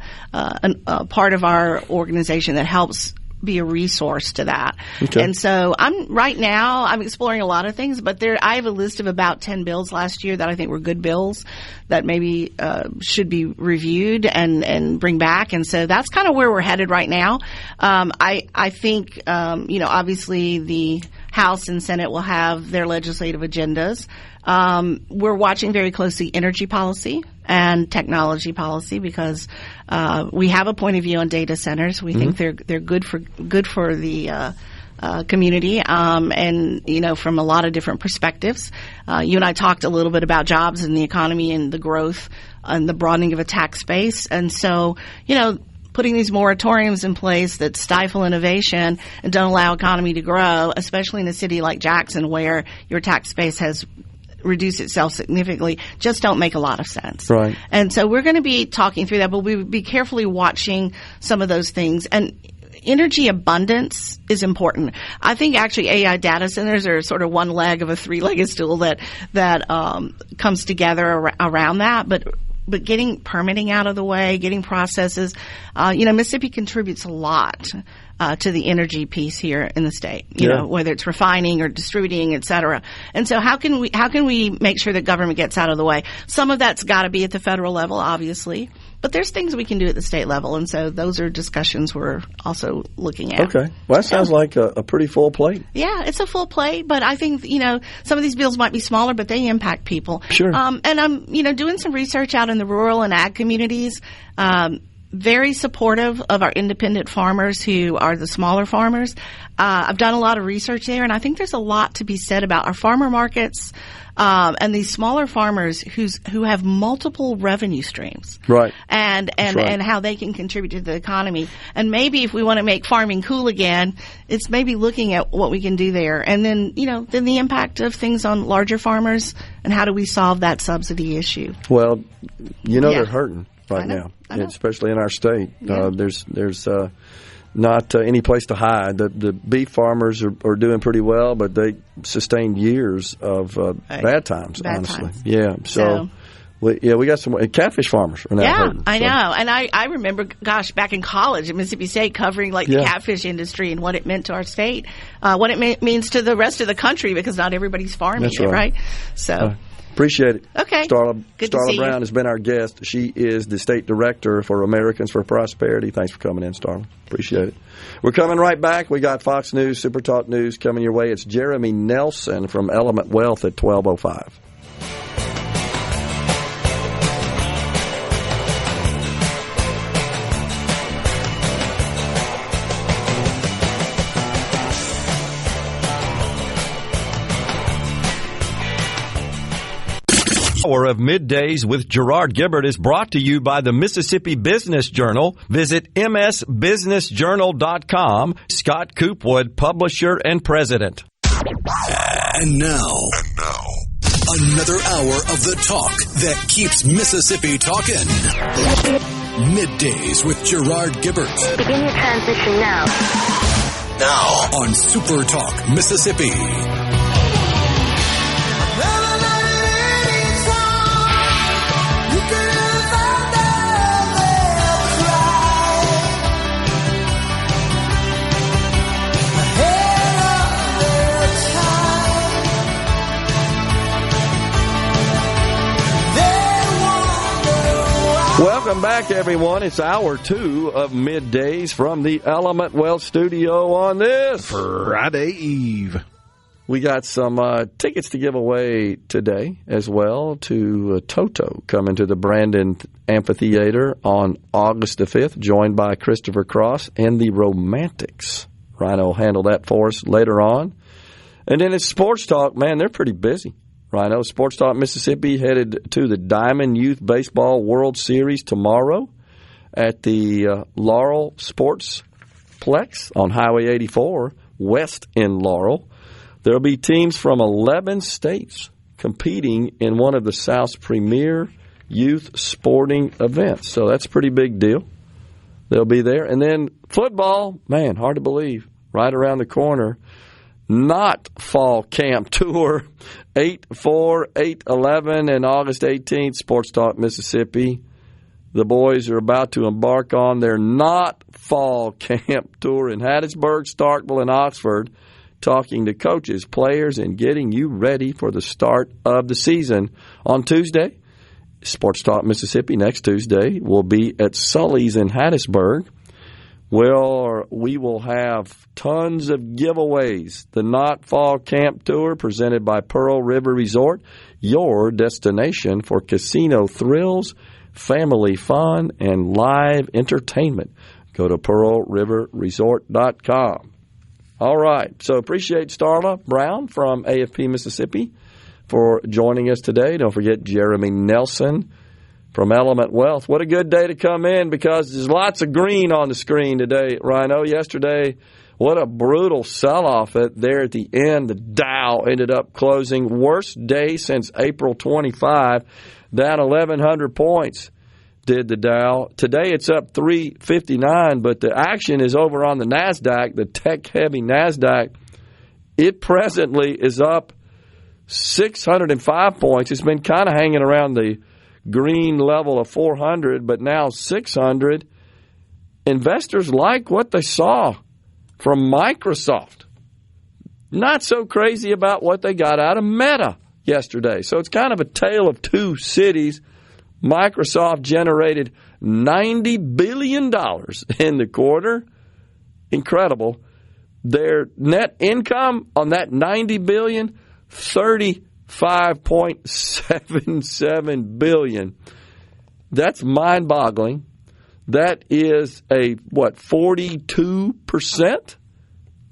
part of our organization that helps be a resource to that. Okay. And so I'm exploring a lot of things, but I have a list of about 10 bills last year that I think were good bills that maybe should be reviewed and bring back. And so that's kind of where we're headed right now. I think, obviously the House and Senate will have their legislative agendas. We're watching very closely energy policy and technology policy because we have a point of view on data centers. We think they're good for the community, and from a lot of different perspectives. You and I talked a little bit about jobs and the economy and the growth and the broadening of a tax base, and so putting these moratoriums in place that stifle innovation and don't allow economy to grow, especially in a city like Jackson where your tax base has reduced itself significantly, just don't make a lot of sense. Right. And so we're going to be talking through that, but we'll be carefully watching some of those things. And energy abundance is important. I think actually AI data centers are sort of one leg of a three-legged stool that comes together around that. But getting permitting out of the way, getting processes, Mississippi contributes a lot to the energy piece here in the state, whether it's refining or distributing, et cetera. And so how can we make sure that government gets out of the way? Some of that's got to be at the federal level, obviously, but there's things we can do at the state level. And so those are discussions we're also looking at. Okay. Well, that sounds like a pretty full plate. Yeah, it's a full plate, but I think, some of these bills might be smaller, but they impact people. Sure. And I'm, doing some research out in the rural and ag communities. very supportive of our independent farmers who are the smaller farmers. I've done a lot of research there, and I think there's a lot to be said about our farmer markets and these smaller farmers who have multiple revenue streams, right? And how they can contribute to the economy. And maybe if we want to make farming cool again, it's maybe looking at what we can do there, and then then the impact of things on larger farmers and how do we solve that subsidy issue. Well, they're hurting right now, especially in our state. Yeah. There's not any place to hide. The beef farmers are doing pretty well, but they sustained years of bad times, honestly. Times. Yeah, so we got some catfish farmers are now hurting. I know. And I remember, back in college at Mississippi State covering the catfish industry and what it meant to our state, what it means to the rest of the country, because not everybody's farming. That's it, right? So. Appreciate it. Okay. Starla Brown you. has been our guest. She is the State Director for Americans for Prosperity. Thanks for coming in, Starla. Appreciate it. We're coming right back. We got Fox News, SuperTalk News coming your way. It's Jeremy Nelson from Element Wealth at 12:05. Of Middays with Gerard Gibert is brought to you by the Mississippi Business Journal. Visit msbusinessjournal.com. Scott Coopwood, publisher and president. And now, another hour of the talk that keeps Mississippi talking. Middays with Gerard Gibert. Begin your transition now. Now on SuperTalk Mississippi. Welcome back, everyone. It's hour 2 of Middays from the Element Wealth studio on this Friday Eve. We got some tickets to give away today as well to Toto coming to the Brandon Amphitheater on August the 5th, joined by Christopher Cross and the Romantics. Rhino will handle that for us later on. And then it's Sports Talk. Man, they're pretty busy. Rhino, Sports Talk Mississippi headed to the Diamond Youth Baseball World Series tomorrow at the Laurel Sportsplex on Highway 84 west in Laurel. There will be teams from 11 states competing in one of the South's premier youth sporting events. So that's a pretty big deal. They'll be there. And then football, man, hard to believe, right around the corner. Not fall camp tour, 8-4, 8-11, and August 18th, Sports Talk Mississippi. The boys are about to embark on their not fall camp tour in Hattiesburg, Starkville, and Oxford, talking to coaches, players, and getting you ready for the start of the season. On Tuesday, Sports Talk Mississippi next Tuesday will be at Sully's in Hattiesburg. Well, we will have tons of giveaways. The Not Fall Camp Tour presented by Pearl River Resort, your destination for casino thrills, family fun, and live entertainment. Go to pearlriverresort.com. All right. So appreciate Starla Brown from AFP Mississippi for joining us today. Don't forget Jeremy Nelson from Element Wealth. What a good day to come in, because there's lots of green on the screen today, Rhino. Yesterday, what a brutal sell-off there at the end. The Dow ended up closing worst day since April 25, down 1,100 points did the Dow. Today it's up 359, but the action is over on the NASDAQ, the tech-heavy NASDAQ. It presently is up 605 points. It's been kind of hanging around the green level of 400, but now 600. Investors like what they saw from Microsoft. Not so crazy about what they got out of Meta yesterday. So it's kind of a tale of two cities. Microsoft generated $90 billion in the quarter. Incredible. Their net income on that $90 billion, $35.77 billion. That's mind-boggling. That is a, 42%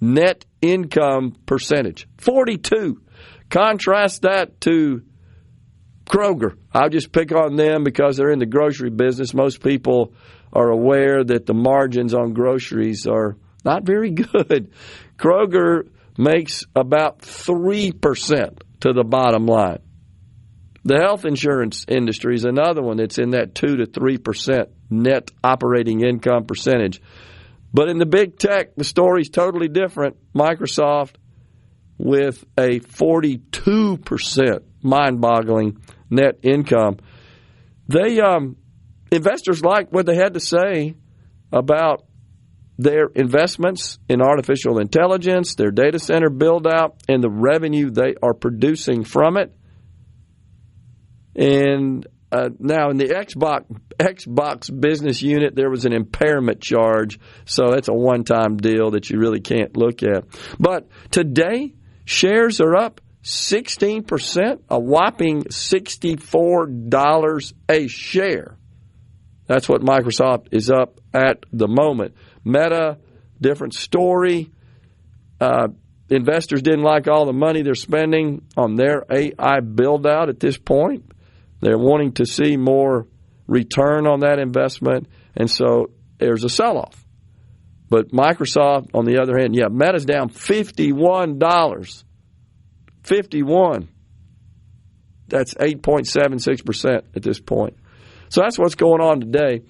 net income percentage. 42. Contrast that to Kroger. I'll just pick on them because they're in the grocery business. Most people are aware that the margins on groceries are not very good. Kroger makes about 3% to the bottom line. The health insurance industry is another one that's in that 2 to 3% net operating income percentage. But in the big tech, the story's totally different. Microsoft with a 42% mind-boggling net income. They investors liked what they had to say about their investments in artificial intelligence, their data center build-out, and the revenue they are producing from it. And now in the Xbox business unit, there was an impairment charge, so that's a one-time deal that you really can't look at. But today, shares are up 16%, a whopping $64 a share. That's what Microsoft is up at the moment. Meta, different story. Investors didn't like all the money they're spending on their AI build-out at this point. They're wanting to see more return on that investment, and so there's a sell-off. But Microsoft, on the other hand, Meta's down $51. 51. That's 8.76% at this point. So that's what's going on today.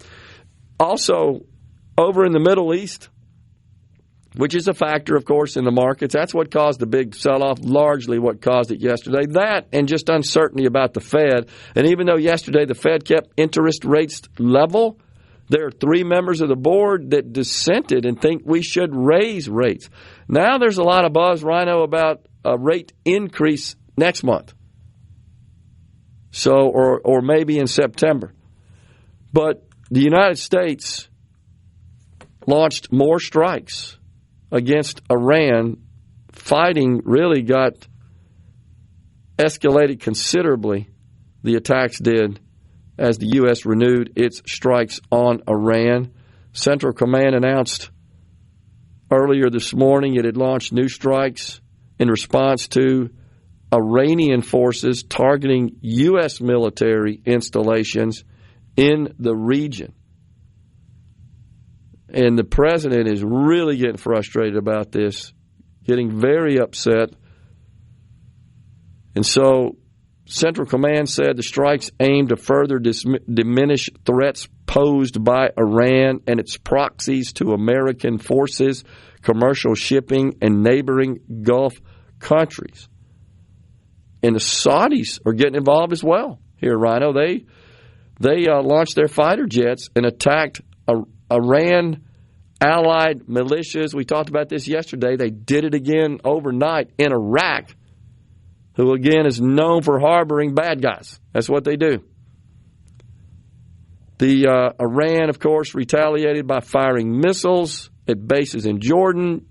Also, over in the Middle East, which is a factor, of course, in the markets. That's what caused the big sell-off, largely what caused it yesterday. That and just uncertainty about the Fed. And even though yesterday the Fed kept interest rates level, there are 3 members of the board that dissented and think we should raise rates. Now there's a lot of buzz, Rhino, about a rate increase next month. So, or maybe in September. But the United States launched more strikes against Iran. Fighting really got escalated considerably, the attacks did, as the U.S. renewed its strikes on Iran. Central Command announced earlier this morning it had launched new strikes in response to Iranian forces targeting U.S. military installations in the region. And the president is really getting frustrated about this, getting very upset. And so Central Command said the strikes aim to further diminish threats posed by Iran and its proxies to American forces, commercial shipping, and neighboring Gulf countries. And the Saudis are getting involved as well here, Rhino. They launched their fighter jets and attacked Iran-allied militias. We talked about this yesterday. They did it again overnight in Iraq, who, again, is known for harboring bad guys. That's what they do. The Iran, of course, retaliated by firing missiles at bases in Jordan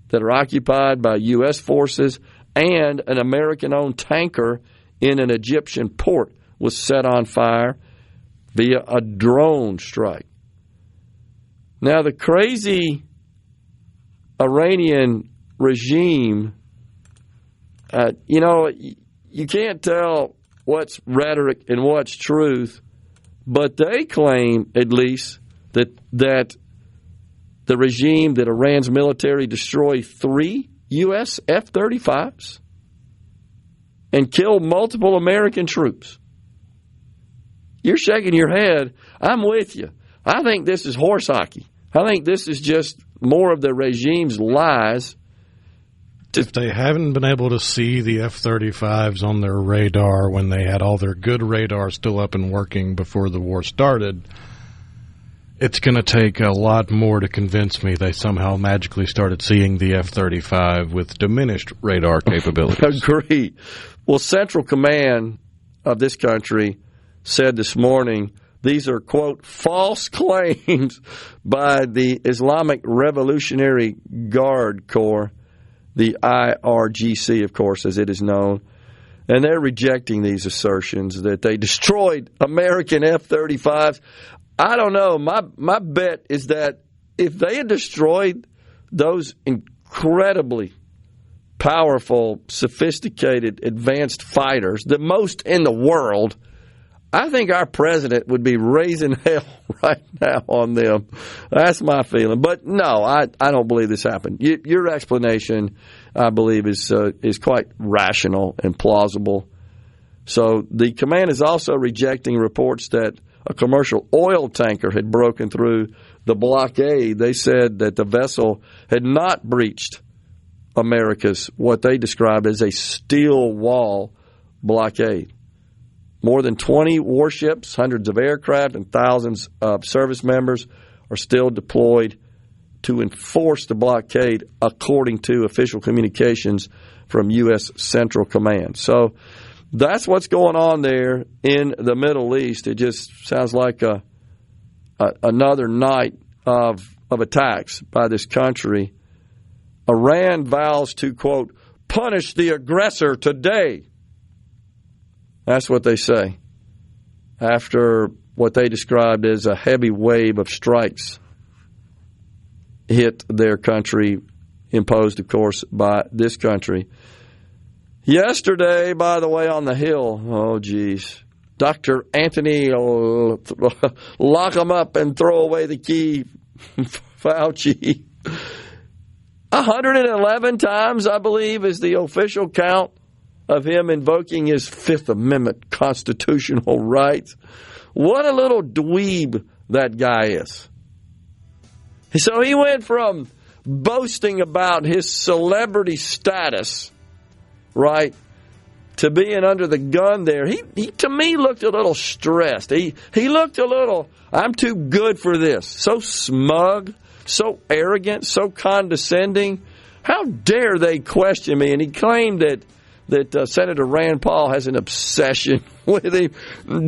that are occupied by U.S. forces, and an American-owned tanker in an Egyptian port was set on fire via a drone strike. Now, the crazy Iranian regime, you can't tell what's rhetoric and what's truth, but they claim, at least, that the regime, that Iran's military destroyed 3 U.S. F-35s and killed multiple American troops. You're shaking your head. I'm with you. I think this is horse hockey. I think this is just more of the regime's lies. If they haven't been able to see the F-35s on their radar when they had all their good radar still up and working before the war started, it's going to take a lot more to convince me they somehow magically started seeing the F-35 with diminished radar capabilities. Agree. Well, Central Command of this country said this morning these are, quote, false claims by the Islamic Revolutionary Guard Corps, the IRGC, of course, as it is known. And they're rejecting these assertions that they destroyed American F-35s. I don't know. My bet is that if they had destroyed those incredibly powerful, sophisticated, advanced fighters, the most in the world, I think our president would be raising hell right now on them. That's my feeling. But no, I don't believe this happened. Your explanation, I believe, is quite rational and plausible. So the command is also rejecting reports that a commercial oil tanker had broken through the blockade. They said that the vessel had not breached America's, what they described as a steel wall blockade. More than 20 warships, hundreds of aircraft, and thousands of service members are still deployed to enforce the blockade, according to official communications from U.S. Central Command. So that's what's going on there in the Middle East. It just sounds like another night of attacks by this country. Iran vows to, quote, punish the aggressor today. That's what they say after what they described as a heavy wave of strikes hit their country, imposed, of course, by this country. Yesterday, by the way, on the Hill, oh, geez, Dr. Anthony, lock him up and throw away the key, Fauci. 111 times, I believe, is the official count of him invoking his Fifth Amendment constitutional rights. What a little dweeb that guy is. So he went from boasting about his celebrity status, right, to being under the gun there. He to me, looked a little stressed. He looked a little, I'm too good for this. So smug, so arrogant, so condescending. How dare they question me? And he claimed that Senator Rand Paul has an obsession with him.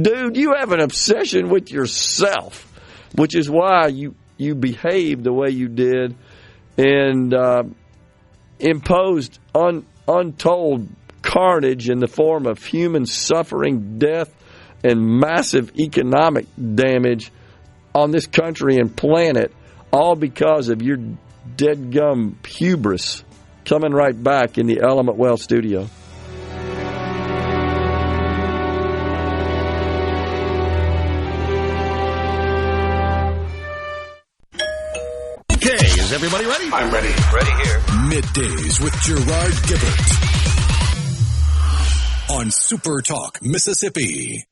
Dude, you have an obsession with yourself, which is why you behaved the way you did and imposed untold carnage in the form of human suffering, death, and massive economic damage on this country and planet, all because of your dead-gum hubris. Coming right back in the Element Well studio. Okay, is everybody ready? I'm ready. Ready here. Middays with Gerard Gibert on SuperTalk, Mississippi.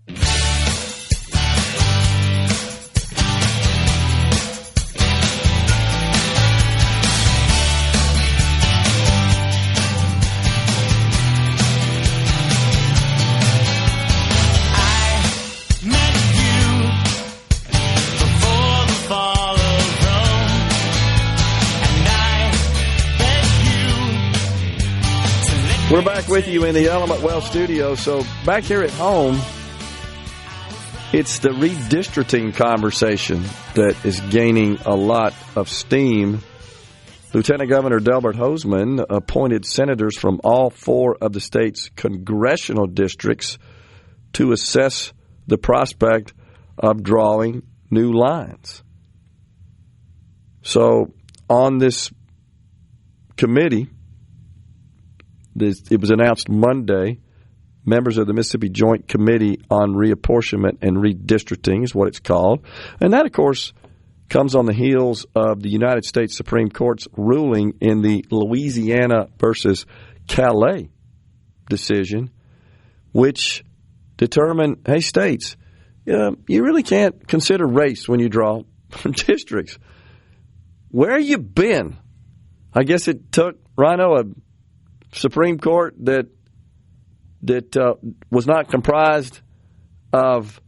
We're back with you in the Element Well studio. So back here at home, it's the redistricting conversation that is gaining a lot of steam. Lieutenant Governor Delbert Hosemann appointed senators from all four of the state's congressional districts to assess the prospect of drawing new lines. So on this committee, it was announced Monday, members of the Mississippi Joint Committee on Reapportionment and Redistricting is what it's called. And that, of course, comes on the heels of the United States Supreme Court's ruling in the Louisiana versus Calais decision, which determined, hey, states, you really can't consider race when you draw districts. Where you been? I guess it took, Rhino, a Supreme Court that was not comprised of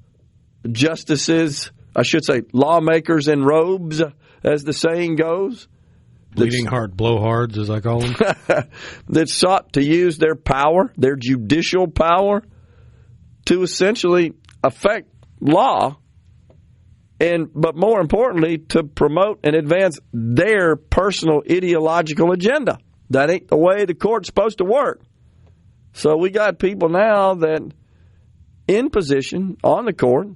justices, I should say lawmakers in robes, as the saying goes. Bleeding heart blowhards, as I call them. That sought to use their power, their judicial power, to essentially affect law, but more importantly, to promote and advance their personal ideological agenda. That ain't the way the court's supposed to work. So we got people now that in position on the court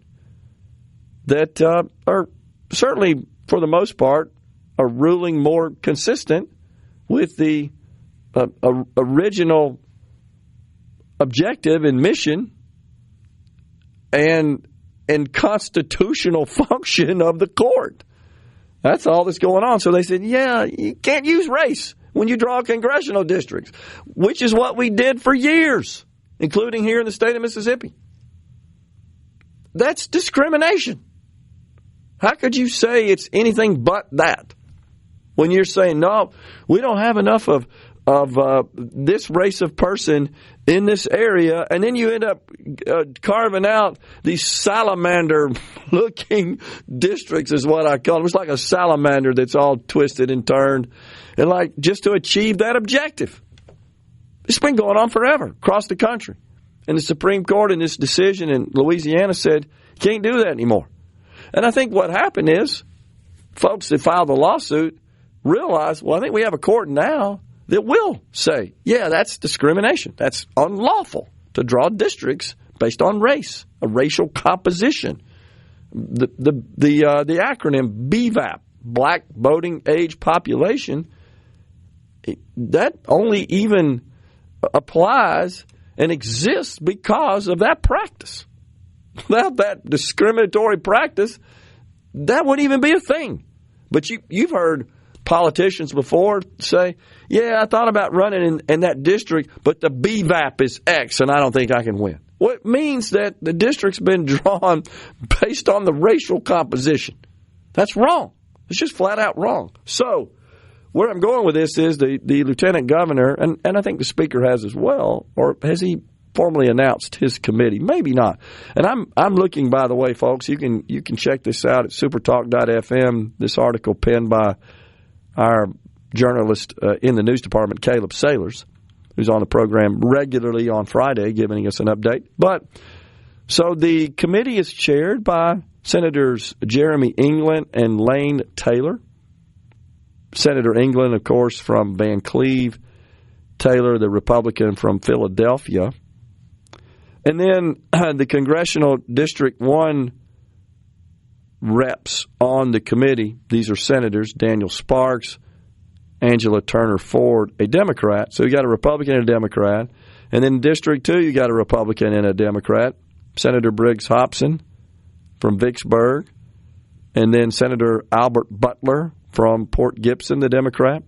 that are certainly, for the most part, are ruling more consistent with the original objective and mission and constitutional function of the court. That's all that's going on. So they said, yeah, you can't use race when you draw congressional districts, which is what we did for years, including here in the state of Mississippi. That's discrimination. How could you say it's anything but that when you're saying, no, we don't have enough of this race of person in this area, and then you end up carving out these salamander-looking districts is what I call it. It's like a salamander that's all twisted and turned, and like just to achieve that objective. It's been going on forever across the country. And the Supreme Court in this decision in Louisiana said, can't do that anymore. And I think what happened is folks that filed the lawsuit realized, well, I think we have a court now that will say, yeah, that's discrimination. That's unlawful to draw districts based on race, a racial composition. The acronym BVAP, Black Voting Age Population, that only even applies and exists because of that practice. Without that discriminatory practice, that wouldn't even be a thing. But you've heard politicians before say, yeah, I thought about running in that district, but the BVAP is X, and I don't think I can win. Well, it means that the district's been drawn based on the racial composition. That's wrong. It's just flat out wrong. So where I'm going with this is the lieutenant governor, and I think the speaker has as well, or has he formally announced his committee? Maybe not. And I'm looking, by the way, folks, you can check this out at supertalk.fm, this article penned by our journalist in the news department, Caleb Sailors, who's on the program regularly on Friday, giving us an update. But so the committee is chaired by Senators Jeremy England and Lane Taylor. Senator England, of course, from Van Cleve. Taylor, the Republican from Philadelphia. And then the Congressional District 1 reps on the committee. These are senators, Daniel Sparks, Angela Turner Ford, a Democrat. So you got a Republican and a Democrat. And then District 2, you got a Republican and a Democrat. Senator Briggs Hobson from Vicksburg. And then Senator Albert Butler from Port Gibson, the Democrat.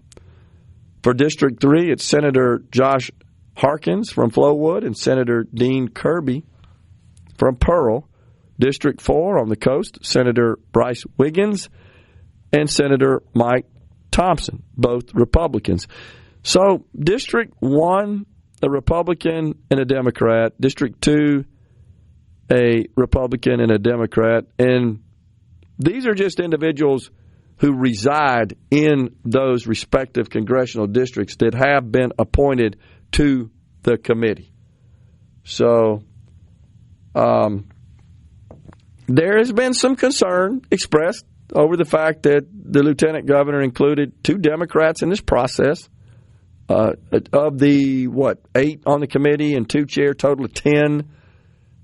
For District 3, it's Senator Josh Harkins from Flowood and Senator Dean Kirby from Pearl. District 4 on the coast, Senator Bryce Wiggins and Senator Mike Thompson, both Republicans. So District 1, a Republican and a Democrat. District 2, a Republican and a Democrat. And these are just individuals who reside in those respective congressional districts that have been appointed to the committee. So there has been some concern expressed over the fact that the lieutenant governor included 2 Democrats in this process. Of the, 8 on the committee and 2 chair, total of 10.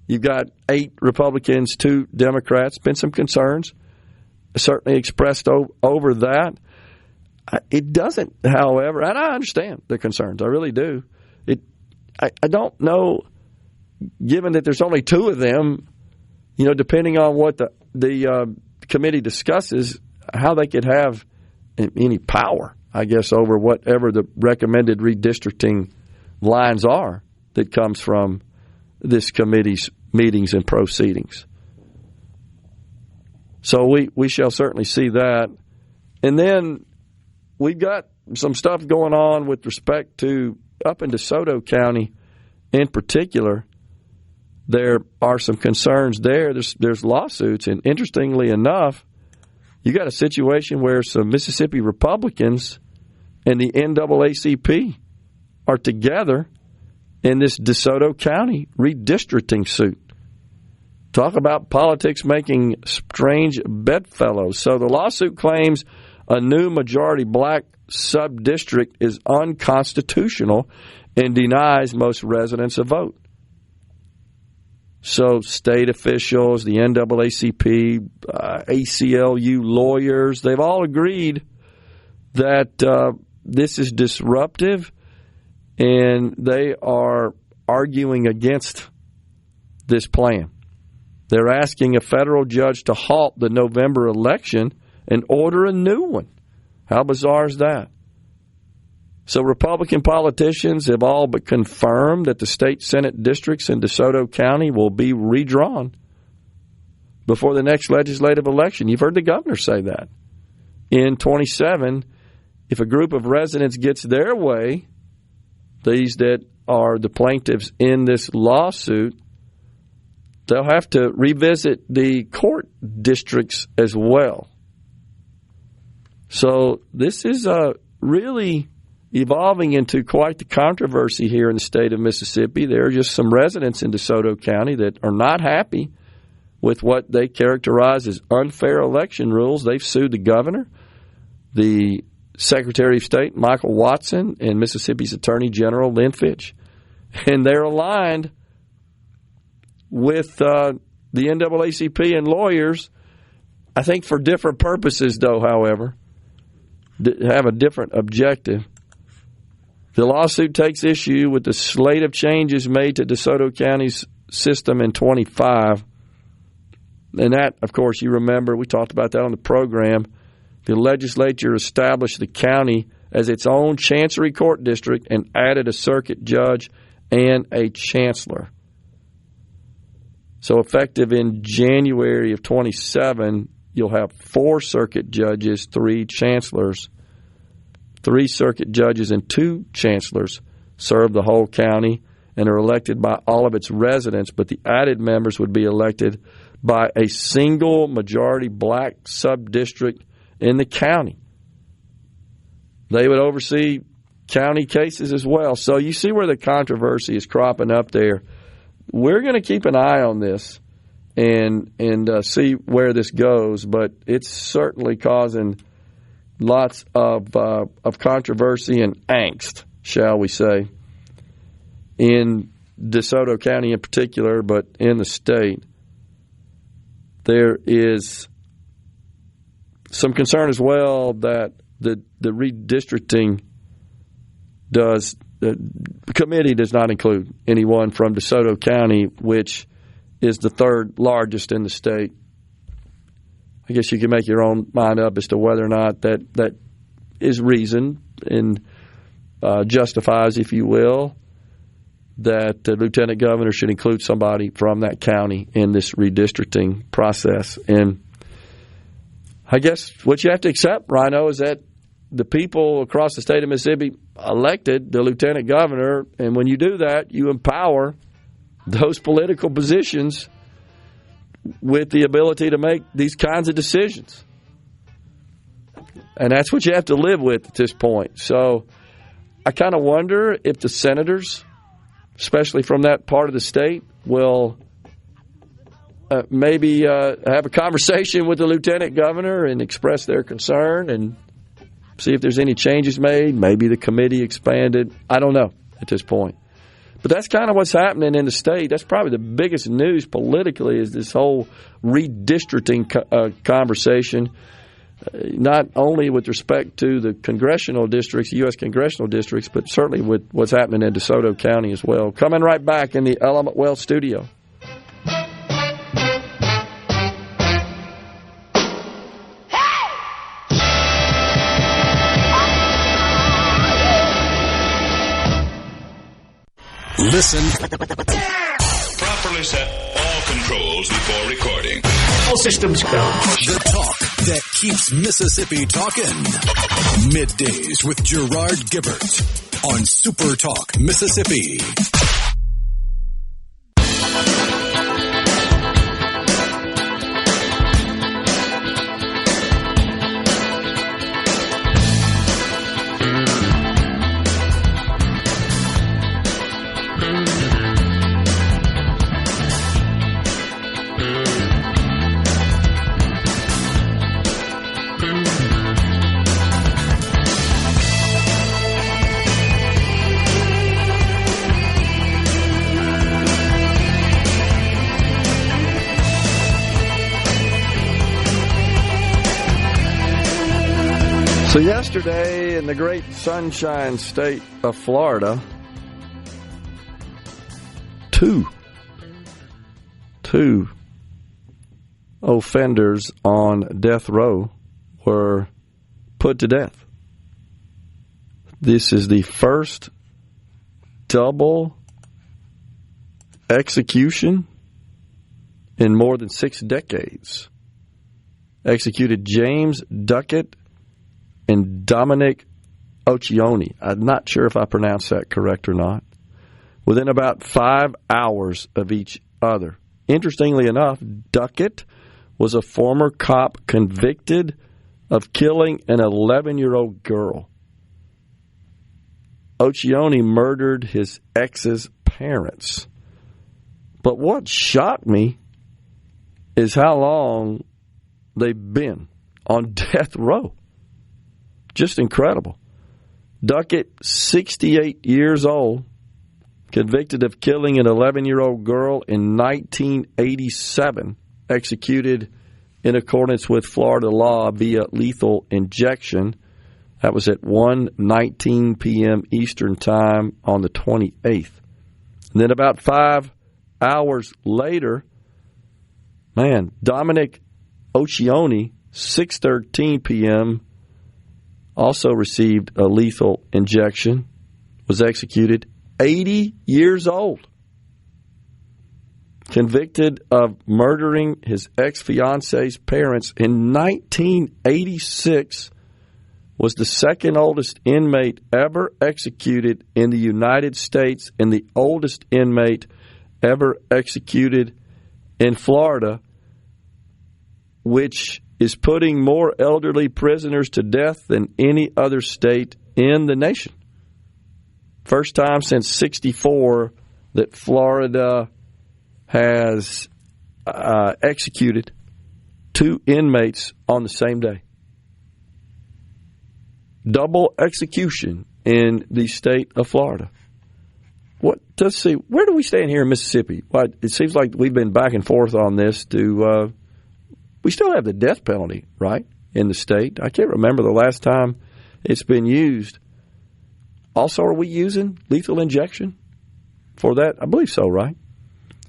You've got 8 Republicans, 2 Democrats. Been some concerns certainly expressed over that. It doesn't, however, and I understand the concerns. I really do. I don't know, given that there's only 2 of them, depending on what the committee discusses, how they could have any power, I guess, over whatever the recommended redistricting lines are that comes from this committee's meetings and proceedings. So we shall certainly see that. And then we've got some stuff going on with respect to up in DeSoto County in particular. There are some concerns there. There's lawsuits. And interestingly enough, you got a situation where some Mississippi Republicans and the NAACP are together in this DeSoto County redistricting suit. Talk about politics making strange bedfellows. So the lawsuit claims a new majority black sub-district is unconstitutional and denies most residents a vote. So state officials, the NAACP, ACLU lawyers, they've all agreed that this is disruptive, and they are arguing against this plan. They're asking a federal judge to halt the November election and order a new one. How bizarre is that? So Republican politicians have all but confirmed that the state Senate districts in DeSoto County will be redrawn before the next legislative election. You've heard the governor say that. In 27, if a group of residents gets their way, these that are the plaintiffs in this lawsuit, they'll have to revisit the court districts as well. So this is really evolving into quite the controversy here in the state of Mississippi. There are just some residents in DeSoto County that are not happy with what they characterize as unfair election rules. They've sued the governor, the Secretary of State, Michael Watson, and Mississippi's Attorney General, Lynn Fitch. And they're aligned with the NAACP and lawyers, I think for different purposes, though, however, have a different objective. The lawsuit takes issue with the slate of changes made to DeSoto County's system in 25. And that, of course, you remember, we talked about that on the program. The legislature established the county as its own Chancery Court district and added a circuit judge and a chancellor. So effective in January of 27, you'll have 4 circuit judges, 3 chancellors. 3 circuit judges and 2 chancellors serve the whole county and are elected by all of its residents, but the added members would be elected by a single majority black sub-district in the county. They would oversee county cases as well. So you see where the controversy is cropping up there. We're going to keep an eye on this and see where this goes, but it's certainly causing lots of controversy and angst, shall we say, in DeSoto County in particular, but in the state. There is some concern as well that the redistricting the committee does not include anyone from DeSoto County, which is the 3rd largest in the state. I guess you can make your own mind up as to whether or not that is reason and justifies, if you will, that the lieutenant governor should include somebody from that county in this redistricting process. And I guess what you have to accept, Rhino, is that the people across the state of Mississippi elected the lieutenant governor, and when you do that, you empower those political positions with the ability to make these kinds of decisions. And that's what you have to live with at this point. So I kind of wonder if the senators, especially from that part of the state, will maybe have a conversation with the lieutenant governor and express their concern and see if there's any changes made. Maybe the committee expanded. I don't know at this point. But that's kind of what's happening in the state. That's probably the biggest news politically is this whole redistricting conversation, not only with respect to the congressional districts, U.S. congressional districts, but certainly with what's happening in DeSoto County as well. Coming right back in the Element Wealth studio. Listen. Properly set all controls before recording. All systems go. The talk that keeps Mississippi talking. Middays with Gerard Gibert on SuperTalk Mississippi. So yesterday in the great Sunshine State of Florida, two offenders on death row were put to death. This is the first double execution in more than 6 decades. Executed James Duckett and Dominic Occhioni. I'm not sure if I pronounced that correct or not. Within about 5 hours of each other. Interestingly enough, Duckett was a former cop convicted of killing an 11-year-old girl. Occhioni murdered his ex's parents. But what shocked me is how long they've been on death row. Just incredible. Duckett, 68 years old, convicted of killing an 11-year-old girl in 1987, executed in accordance with Florida law via lethal injection. That was at 1:19 p.m. Eastern Time on the 28th. And then about 5 hours later, Dominic Occhioni, 6:13 p.m., also received a lethal injection, was executed, 80 years old. Convicted of murdering his ex-fiance's parents in 1986, was the second oldest inmate ever executed in the United States and the oldest inmate ever executed in Florida, which is putting more elderly prisoners to death than any other state in the nation. First time since '64 that Florida has executed 2 inmates on the same day. Double execution in the state of Florida. Where do we stand here in Mississippi? Well, it seems like we've been back and forth on this we still have the death penalty, right, in the state. I can't remember the last time it's been used. Also, are we using lethal injection for that? I believe so, right?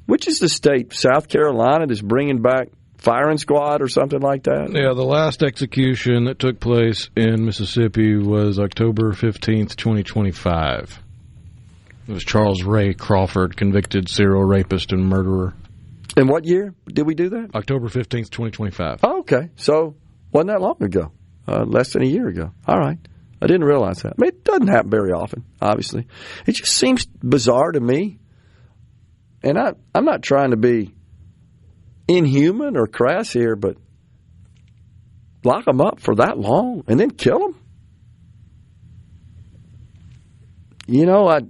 Which is the state? South Carolina is bringing back firing squad or something like that? Yeah, the last execution that took place in Mississippi was October 15th, 2025. It was Charles Ray Crawford, convicted serial rapist and murderer. In what year did we do that? October 15th, 2025. Oh, okay. So, wasn't that long ago. Less than a year ago. All right. I didn't realize that. I mean, it doesn't happen very often, obviously. It just seems bizarre to me. And I'm not trying to be inhuman or crass here, but lock them up for that long and then kill them? You know,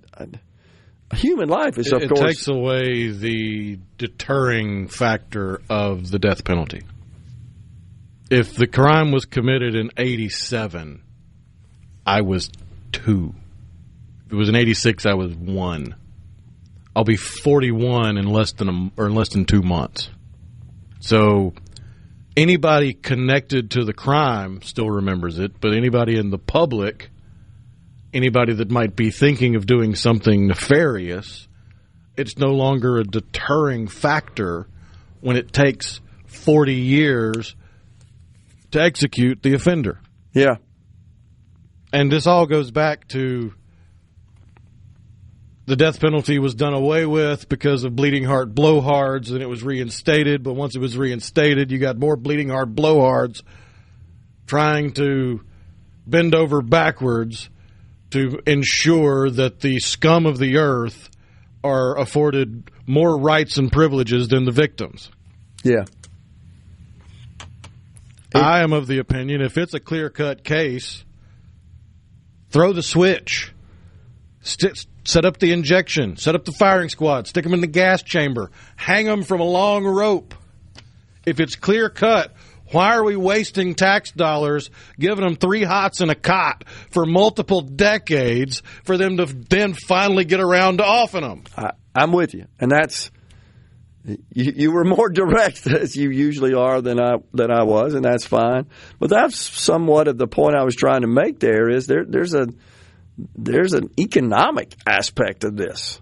human life is, of course... It takes away the deterring factor of the death penalty. If the crime was committed in 87, I was 2. If it was in 86, I was 1. I'll be 41 in less than 2 months. So anybody connected to the crime still remembers it, but anybody in the public, anybody that might be thinking of doing something nefarious, it's no longer a deterring factor when it takes 40 years to execute the offender. Yeah. And this all goes back to the death penalty was done away with because of bleeding heart blowhards, and it was reinstated. But once it was reinstated, you got more bleeding heart blowhards trying to bend over backwards to ensure that the scum of the earth are afforded more rights and privileges than the victims. Yeah. I am of the opinion, if it's a clear-cut case, throw the switch. Set up the injection. Set up the firing squad. Stick them in the gas chamber. Hang them from a long rope. If it's clear-cut, why are we wasting tax dollars giving them 3 hots and a cot for multiple decades for them to then finally get around to offing them? I'm with you. And that's You were more direct, as you usually are, than I was, and that's fine. But that's somewhat of the point I was trying to make there is there's an economic aspect of this.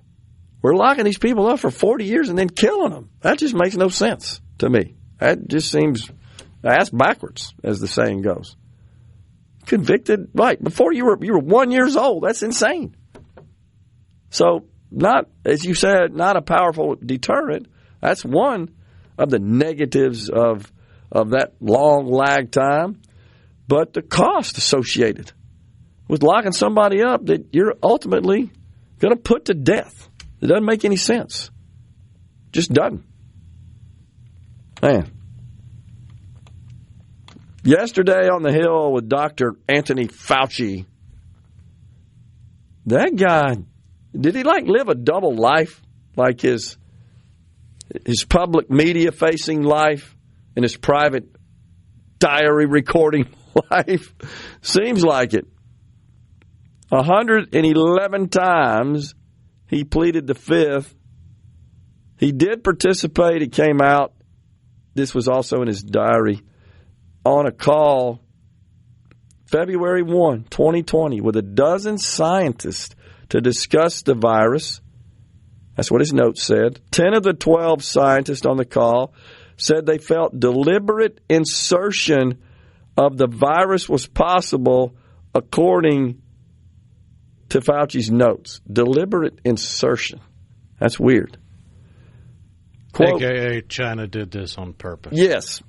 We're locking these people up for 40 years and then killing them. That just makes no sense to me. That just seems ass backwards, as the saying goes. Convicted, right, before you were 1 year old. That's insane. So, not, as you said, not a powerful deterrent. That's one of the negatives of that long lag time. But the cost associated with locking somebody up that you're ultimately going to put to death. It doesn't make any sense. Just doesn't. Man. Yesterday on the Hill with Dr. Anthony Fauci, that guy, did he live a double life? Like his public media facing life and his private diary recording life? Seems like it. 111 times he pleaded the fifth. He did participate. He came out. This was also in his diary. On a call February 1, 2020, with a dozen scientists to discuss the virus. That's what his note said. 10 of the 12 scientists on the call said they felt deliberate insertion of the virus was possible, according to Fauci's notes. Deliberate insertion. That's weird. Quote, AKA China did this on purpose. Yes.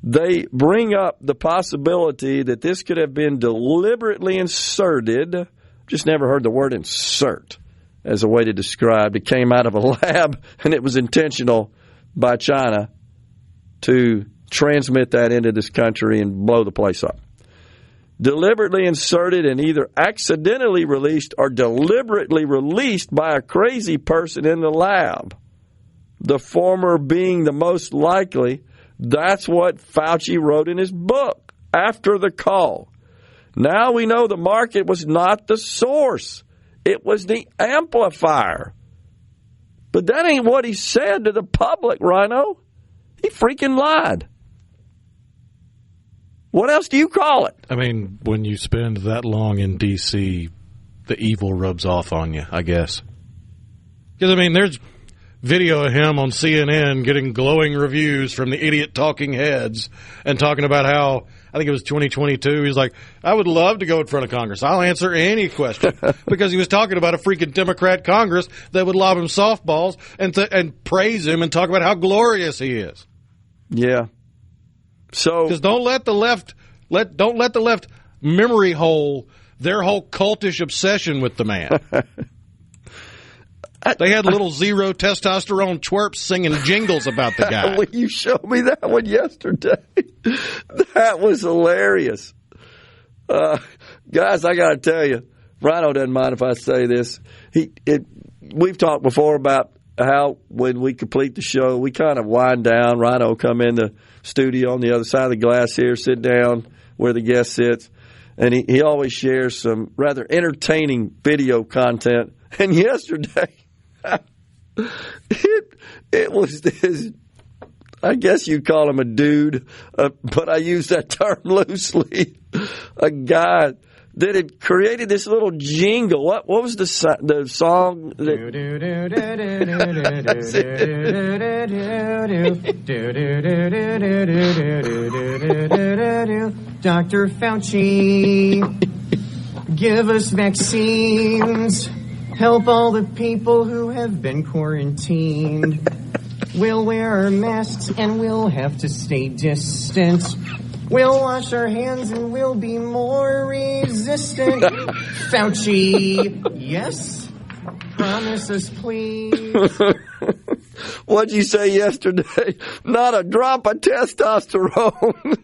They bring up the possibility that this could have been deliberately inserted. Just never heard the word insert as a way to describe. It came out of a lab, and it was intentional by China to transmit that into this country and blow the place up. Deliberately inserted and either accidentally released or deliberately released by a crazy person in the lab. The former being the most likely. That's what Fauci wrote in his book after the call. Now we know the market was not the source. It was the amplifier. But that ain't what he said to the public, Rhino. He freaking lied. What else do you call it? I mean, when you spend that long in D.C., the evil rubs off on you, I guess. Because, I mean, there's video of him on CNN getting glowing reviews from the idiot talking heads and talking about how, I think it was 2022, he's like, I would love to go in front of Congress. I'll answer any question. Because he was talking about a freaking Democrat Congress that would lob him softballs and praise him and talk about how glorious he is. Yeah. So, because don't let the left memory hole their whole cultish obsession with the man. They had little zero testosterone twerps singing jingles about the guy. Well, you showed me that one yesterday. That was hilarious. Guys, I got to tell you, Rhino doesn't mind if I say this. We've talked before about how when we complete the show, we kind of wind down. Rhino will come in the studio on the other side of the glass here, sit down where the guest sits, and he always shares some rather entertaining video content. And yesterday, it was this, I guess you'd call him a dude, but I use that term loosely, a guy that had created this little jingle. What was the song? Dr. Fauci, give us vaccines. Help all the people who have been quarantined. We'll wear our masks and we'll have to stay distant. We'll wash our hands and we'll be more resistant. Fauci, yes? Promise us, please. What'd you say yesterday? Not a drop of testosterone.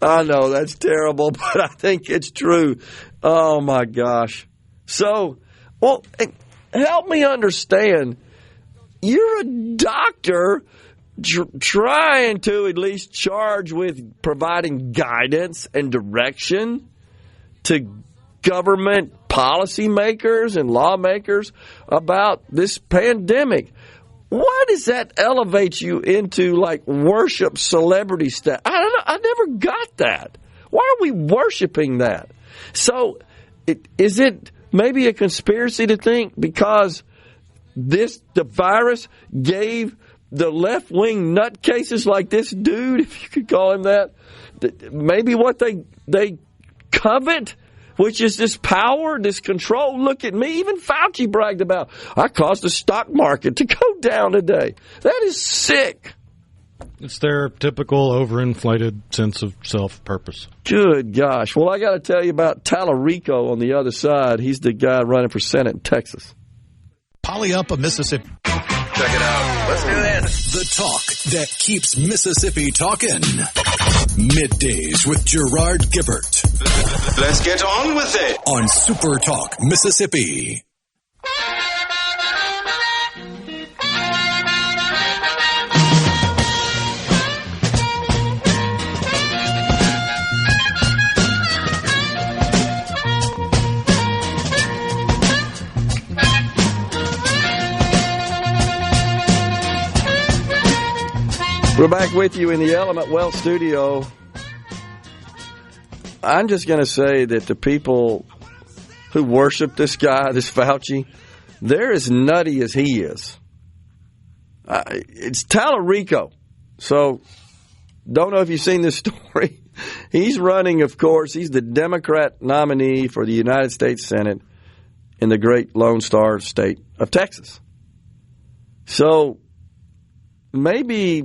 I know, that's terrible, but I think it's true. Oh, my gosh. So, well, help me understand. You're a doctor trying to at least charge with providing guidance and direction to government policymakers and lawmakers about this pandemic. Why does that elevate you into like worship celebrity status? I don't know. I never got that. Why are we worshiping that? So, is it maybe a conspiracy to think because the virus gave the left-wing nutcases like this dude, if you could call him that, maybe what they covet, which is this power, this control. Look at me. Even Fauci bragged about, I caused the stock market to go down today. That is sick. It's their typical overinflated sense of self-purpose. Good gosh. Well, I got to tell you about Tallarico on the other side. He's the guy running for Senate in Texas. Polyupa, Mississippi. Check it out. Let's do this. The talk that keeps Mississippi talking. Middays with Gerard Gibert. Let's get on with it. On SuperTalk, Mississippi. We're back with you in the Element Wealth studio. I'm just going to say that the people who worship this guy, this Fauci, they're as nutty as he is. It's Tallarico. So, don't know if you've seen this story. He's running, of course, he's the Democrat nominee for the United States Senate in the great Lone Star state of Texas. So, maybe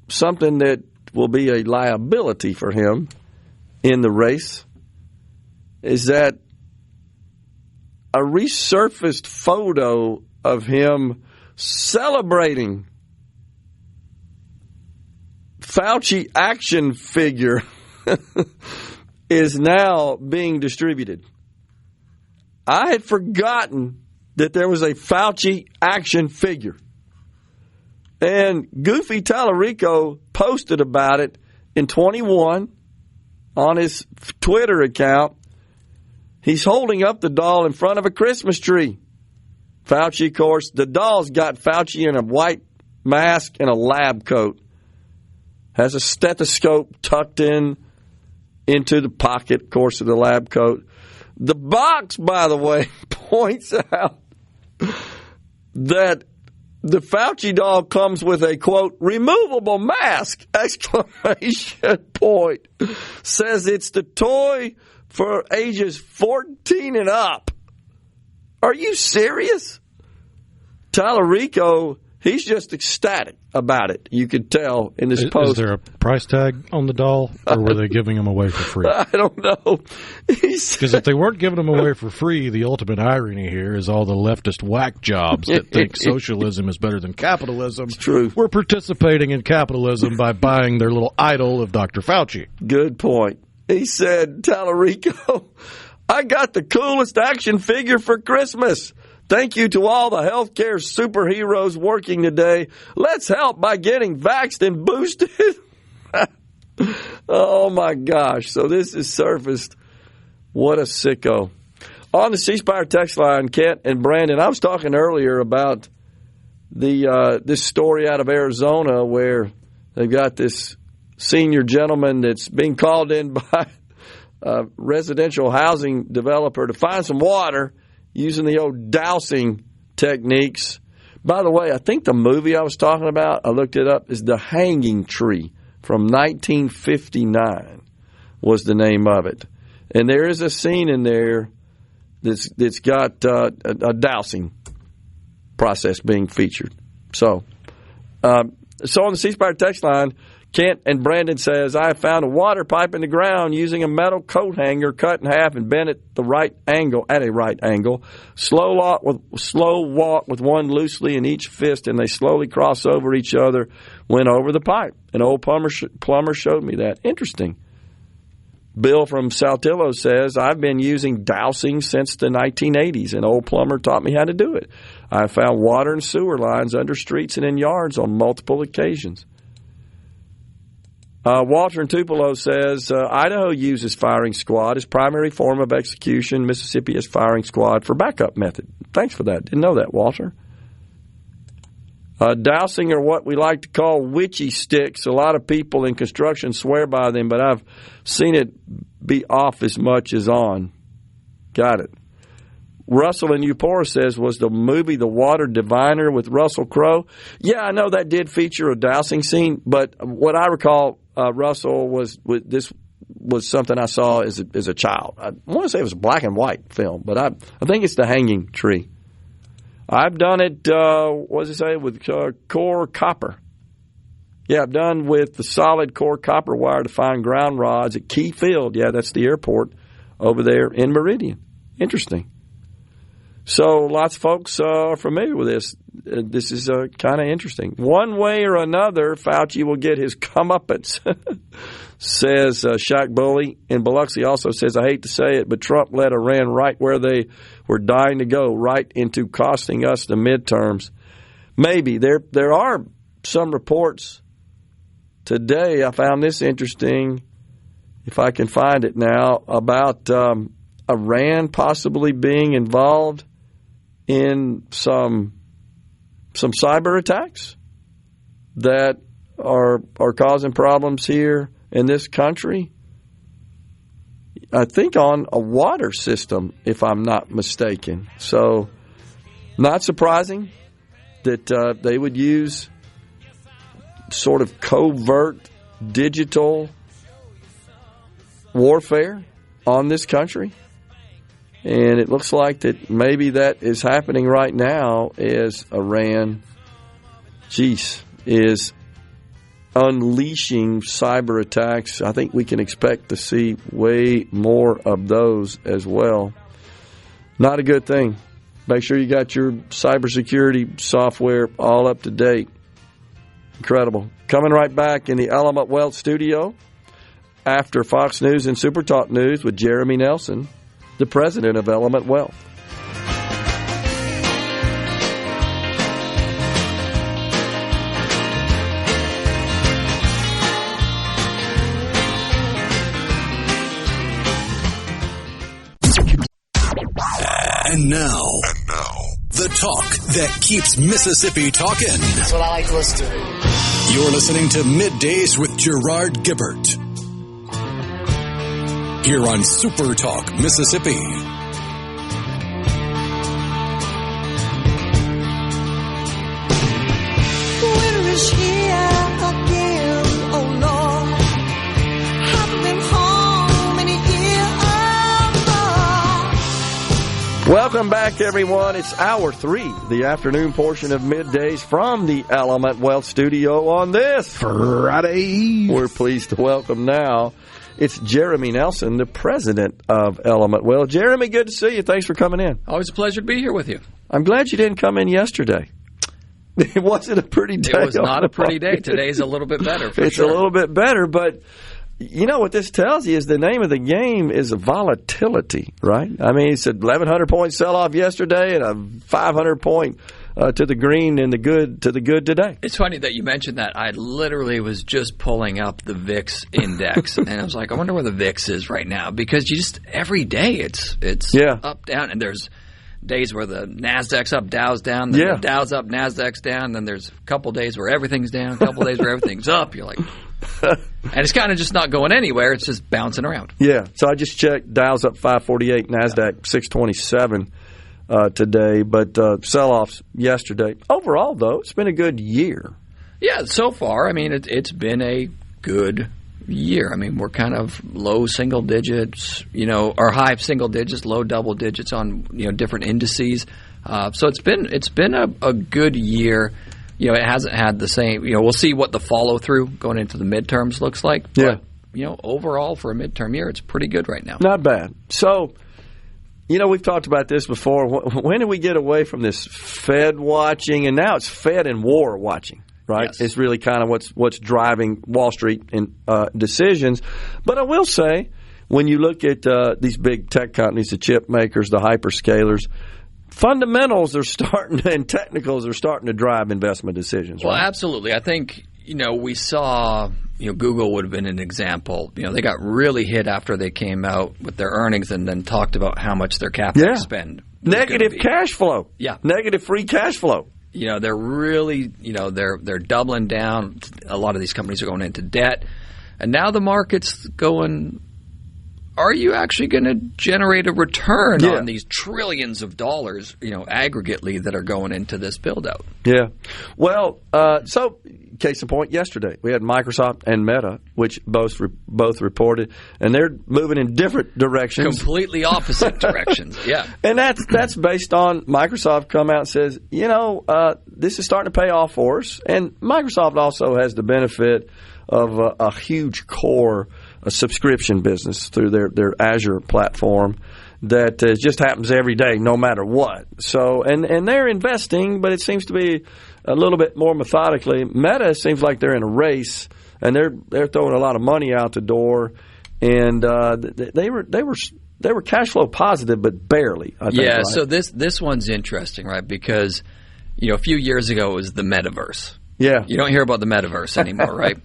something that will be a liability for him in the race is that a resurfaced photo of him celebrating Fauci action figure is now being distributed. I had forgotten that there was a Fauci action figure. And Goofy Tallarico posted about it in 21 on his Twitter account. He's holding up the doll in front of a Christmas tree. Fauci, of course, the doll's got Fauci in a white mask and a lab coat. Has a stethoscope tucked into the pocket, of course, of the lab coat. The box, by the way, points out that the Fauci doll comes with a, quote, removable mask, exclamation point. Says it's the toy for ages 14 and up. Are you serious? Tallarico, he's just ecstatic about it. You could tell in this post. Is there a price tag on the doll, or were they giving them away for free? I don't know. Because if they weren't giving them away for free, the ultimate irony here is all the leftist whack jobs that think socialism is better than capitalism. It's true. We're participating in capitalism by buying their little idol of Dr. Fauci. Good point. He said, Tallarico, I got the coolest action figure for Christmas. Thank you to all the healthcare superheroes working today. Let's help by getting vaxxed and boosted. Oh, my gosh. So this is surfaced. What a sicko. On the C Spire text line, Kent and Brandon, I was talking earlier about this story out of Arizona where they've got this senior gentleman that's being called in by a residential housing developer to find some water using the old dousing techniques. By the way, I think the movie I was talking about, I looked it up, is The Hanging Tree from 1959 was the name of it. And there is a scene in there that's got a dousing process being featured. So on the C Spire text line, Kent and Brandon says, I have found a water pipe in the ground using a metal coat hanger cut in half and bent at a right angle. Slow walk with one loosely in each fist, and they slowly cross over each other, went over the pipe. An old plumber showed me that. Interesting. Bill from Saltillo says, I've been using dousing since the 1980s. An old plumber taught me how to do it. I found water and sewer lines under streets and in yards on multiple occasions. Walter in Tupelo says, Idaho uses firing squad as primary form of execution. Mississippi has firing squad for backup method. Thanks for that. Didn't know that, Walter. Dowsing are what we like to call witchy sticks. A lot of people in construction swear by them, but I've seen it be off as much as on. Got it. Russell in Eupora says, was the movie The Water Diviner with Russell Crowe? Yeah, I know that did feature a dowsing scene, but what I recall, Russell, this was something I saw as a child. I want to say it was a black and white film, but I think it's The Hanging Tree. I've done it, what does it say, with core copper. Yeah, I've done with the solid core copper wire to find ground rods at Key Field. Yeah, that's the airport over there in Meridian. Interesting. So lots of folks are familiar with this. This is kind of interesting. One way or another, Fauci will get his comeuppance, says Shaq Bully. And Biloxi also says, I hate to say it, but Trump led Iran right where they were dying to go, right into costing us the midterms. Maybe. There are some reports today. I found this interesting, if I can find it now, about Iran possibly being involved in some cyber attacks that are causing problems here in this country. I think on a water system, if I'm not mistaken. So, not surprising that they would use sort of covert digital warfare on this country. And it looks like that maybe that is happening right now as Iran, is unleashing cyber attacks. I think we can expect to see way more of those as well. Not a good thing. Make sure you got your cybersecurity software all up to date. Incredible. Coming right back in the Element Wealth studio after Fox News and SuperTalk News with Jeremy Nelson, the president of Element Wealth. And now, the talk that keeps Mississippi talking. That's what I like to listen to. You're listening to Middays with Gerard Gibert, here on SuperTalk Mississippi. Winter is here again, oh Lord. Haven't been home in a year, oh Lord. Welcome back, everyone. It's hour 3, the afternoon portion of Middays from the Element Wealth studio on this Friday. We're pleased to welcome now, it's Jeremy Nelson, the president of Element Wealth. Jeremy, good to see you. Thanks for coming in. Always a pleasure to be here with you. I'm glad you didn't come in yesterday. It wasn't a pretty day. It was not a pretty day. Today's a little bit better. It's a little bit better, but you know what this tells you is the name of the game is volatility, right? I mean, it's a 1,100-point sell-off yesterday and a 500-point to the green and the good today. It's funny that you mentioned that. I literally was just pulling up the VIX index, and I was like, I wonder where the VIX is right now, because you just every day it's up, down, and there's days where the Nasdaq's up, Dow's down, then the Dow's up, Nasdaq's down, then there's a couple days where everything's down, a couple days where everything's up. You're like, and it's kind of just not going anywhere. It's just bouncing around. Yeah. So I just checked. Dow's up 548, Nasdaq 627 today, but sell-offs yesterday. Overall, though, it's been a good year. Yeah, so far, I mean, it's been a good year. I mean, we're kind of low single digits, or high single digits, low double digits on different indices. So it's been a good year. It hasn't had the same. We'll see what the follow through going into the midterms looks like. But, overall for a midterm year, it's pretty good right now. Not bad. So, we've talked about this before. When do we get away from this Fed watching, and now it's Fed and war watching? Right, yes. It's really kind of what's driving Wall Street in decisions. But I will say, when you look at these big tech companies, the chip makers, the hyperscalers, fundamentals are starting and technicals are starting to drive investment decisions. Well, right? Absolutely. I think we saw Google would have been an example. They got really hit after they came out with their earnings and then talked about how much their capital spend. Negative cash flow. Yeah. Negative free cash flow. They're really, they're doubling down. A lot of these companies are going into debt. And now the market's going, are you actually going to generate a return on these trillions of dollars, aggregately that are going into this build-out? Yeah. Well, so case in point, yesterday we had Microsoft and Meta, which both reported, and they're moving in different directions. Completely opposite directions, yeah. And that's based on Microsoft come out and says, this is starting to pay off for us. And Microsoft also has the benefit of a huge core subscription business through their Azure platform that just happens every day, no matter what. So, and they're investing, but it seems to be a little bit more methodically. Meta seems like they're in a race, and they're throwing a lot of money out the door, and they were cash flow positive, but barely. I think, yeah. right? So this one's interesting, right? Because a few years ago it was the metaverse. Yeah. You don't hear about the metaverse anymore, right?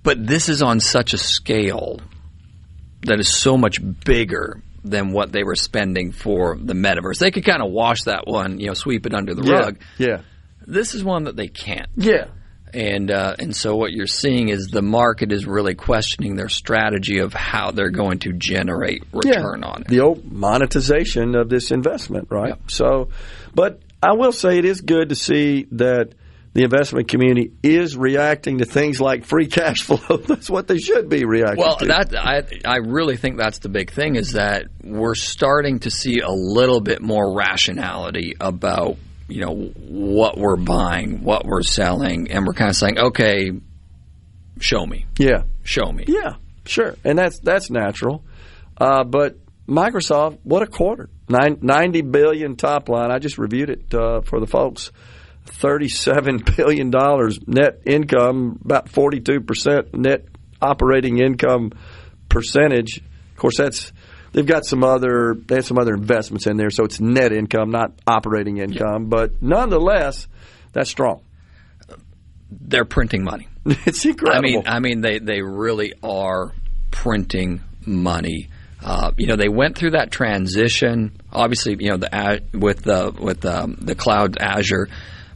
But this is on such a scale that is so much bigger than what they were spending for the metaverse. They could kind of wash that one, sweep it under the rug. Yeah. This is one that they can't. Yeah. And so what you're seeing is the market is really questioning their strategy of how they're going to generate return on it. The old monetization of this investment, right? Yep. So, but I will say it is good to see that the investment community is reacting to things like free cash flow. That's what they should be reacting to. Well, I really think that's the big thing, is that we're starting to see a little bit more rationality about, what we're buying, what we're selling, and we're kind of saying, okay, show me. Yeah. Show me. Yeah, sure. And that's natural. But Microsoft, what a quarter. $90 billion top line. I just reviewed it for the folks. $37 billion net income, about 42% net operating income percentage. Of course, they've got some other investments in there, so it's net income, not operating income. Yeah. But nonetheless, that's strong. They're printing money. It's incredible. I mean, they really are printing money. They went through that transition, obviously, with the cloud Azure.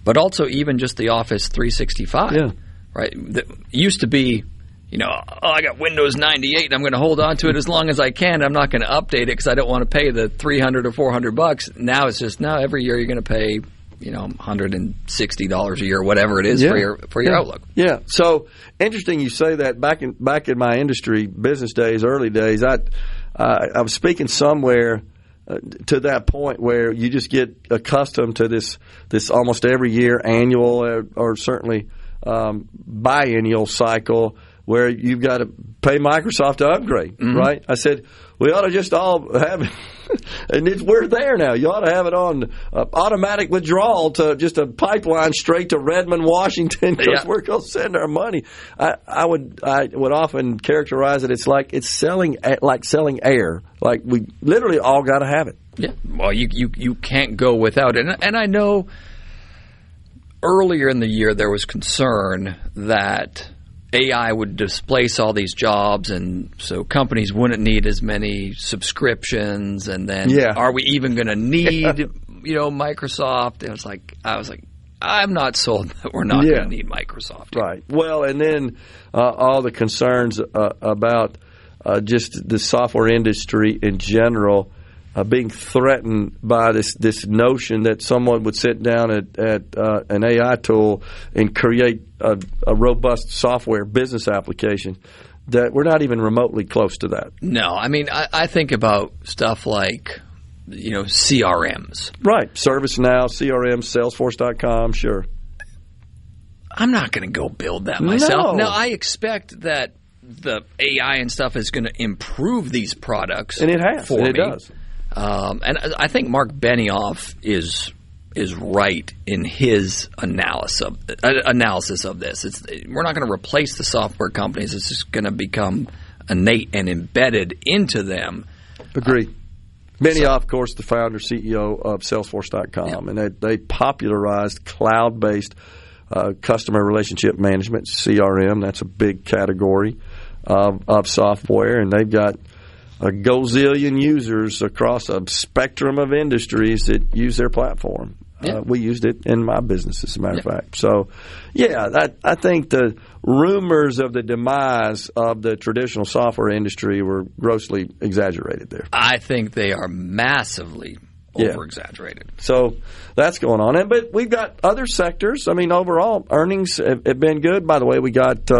But also even just the Office 365, right? It used to be, I got Windows 98 and I'm going to hold on to it as long as I can. I'm not going to update it because I don't want to pay the $300 or $400. Now it's just every year you're going to pay, $160 a year, whatever it is for your Outlook. Yeah. So interesting you say that. Back in my industry, business days, early days, I was speaking somewhere to that point where you just get accustomed to this almost every year annual or certainly biennial cycle where you've got to pay Microsoft to upgrade, right? I said, we ought to just all have it. And we're there now. You ought to have it on automatic withdrawal to just a pipeline straight to Redmond, Washington, because we're going to send our money. I would often characterize it. It's selling air. Like we literally all got to have it. Yeah. Well, you can't go without it. And I know earlier in the year there was concern that AI would displace all these jobs, and so companies wouldn't need as many subscriptions. And then, are we even going to need, Microsoft? And I was like, I'm not sold that we're not going to need Microsoft. Right. Well, and then all the concerns about just the software industry in general being threatened by this notion that someone would sit down at an AI tool and create a robust software business application, that we're not even remotely close to that. No, I mean, I think about stuff like, CRMs. Right. ServiceNow, CRM, Salesforce.com, sure. I'm not going to go build that myself. No, I expect that the AI and stuff is going to improve these products. And it has. For and it me. does. And I think Mark Benioff is right in his analysis of this. We're not going to replace the software companies. It's just going to become innate and embedded into them. Agree. Benioff, of course, the founder, CEO of Salesforce.com, and they popularized cloud-based customer relationship management, CRM. That's a big category of software, and they've got a gazillion users across a spectrum of industries that use their platform. Yeah. We used it in my business, as a matter of fact. So, I think the rumors of the demise of the traditional software industry were grossly exaggerated there. I think they are massively over-exaggerated. So that's going on. But we've got other sectors. I mean, overall, earnings have been good. By the way, we got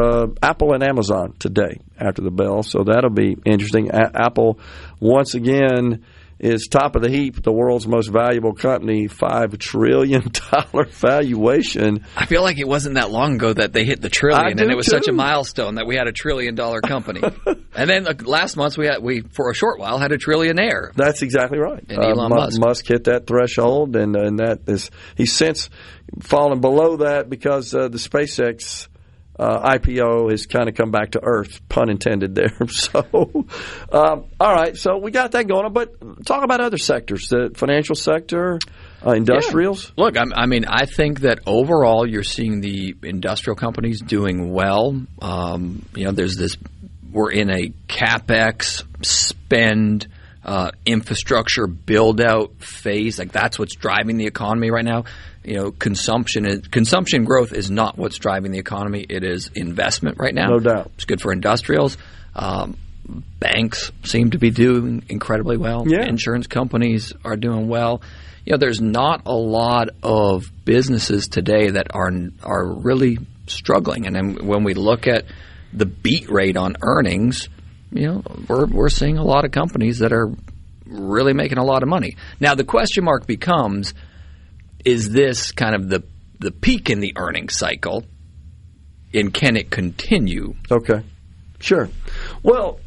Apple and Amazon today after the bell, so that'll be interesting. Apple, once again, is top of the heap, the world's most valuable company, $5 trillion valuation. I feel like it wasn't that long ago that they hit the trillion, and it was such a milestone that we had a $1 trillion company. And then last month we for a short while had a trillionaire. That's exactly right. And Elon Musk. Musk hit that threshold, and that is he's since fallen below that because the SpaceX IPO has kind of come back to earth, pun intended there. So, all right, so we got that going on. But talk about other sectors, the financial sector, industrials. Yeah. Look, I think that overall you're seeing the industrial companies doing well. There's this. We're in a CapEx spend, infrastructure build out phase. Like that's what's driving the economy right now. Consumption growth is not what's driving the economy. It is investment right now. No doubt. It's good for industrials. Banks seem to be doing incredibly well. Yeah. Insurance companies are doing well. There's not a lot of businesses today that are really struggling. And then when we look at the beat rate on earnings, we're seeing a lot of companies that are really making a lot of money. Now the question mark becomes, is this kind of the peak in the earnings cycle, and can it continue? Okay, sure. Well,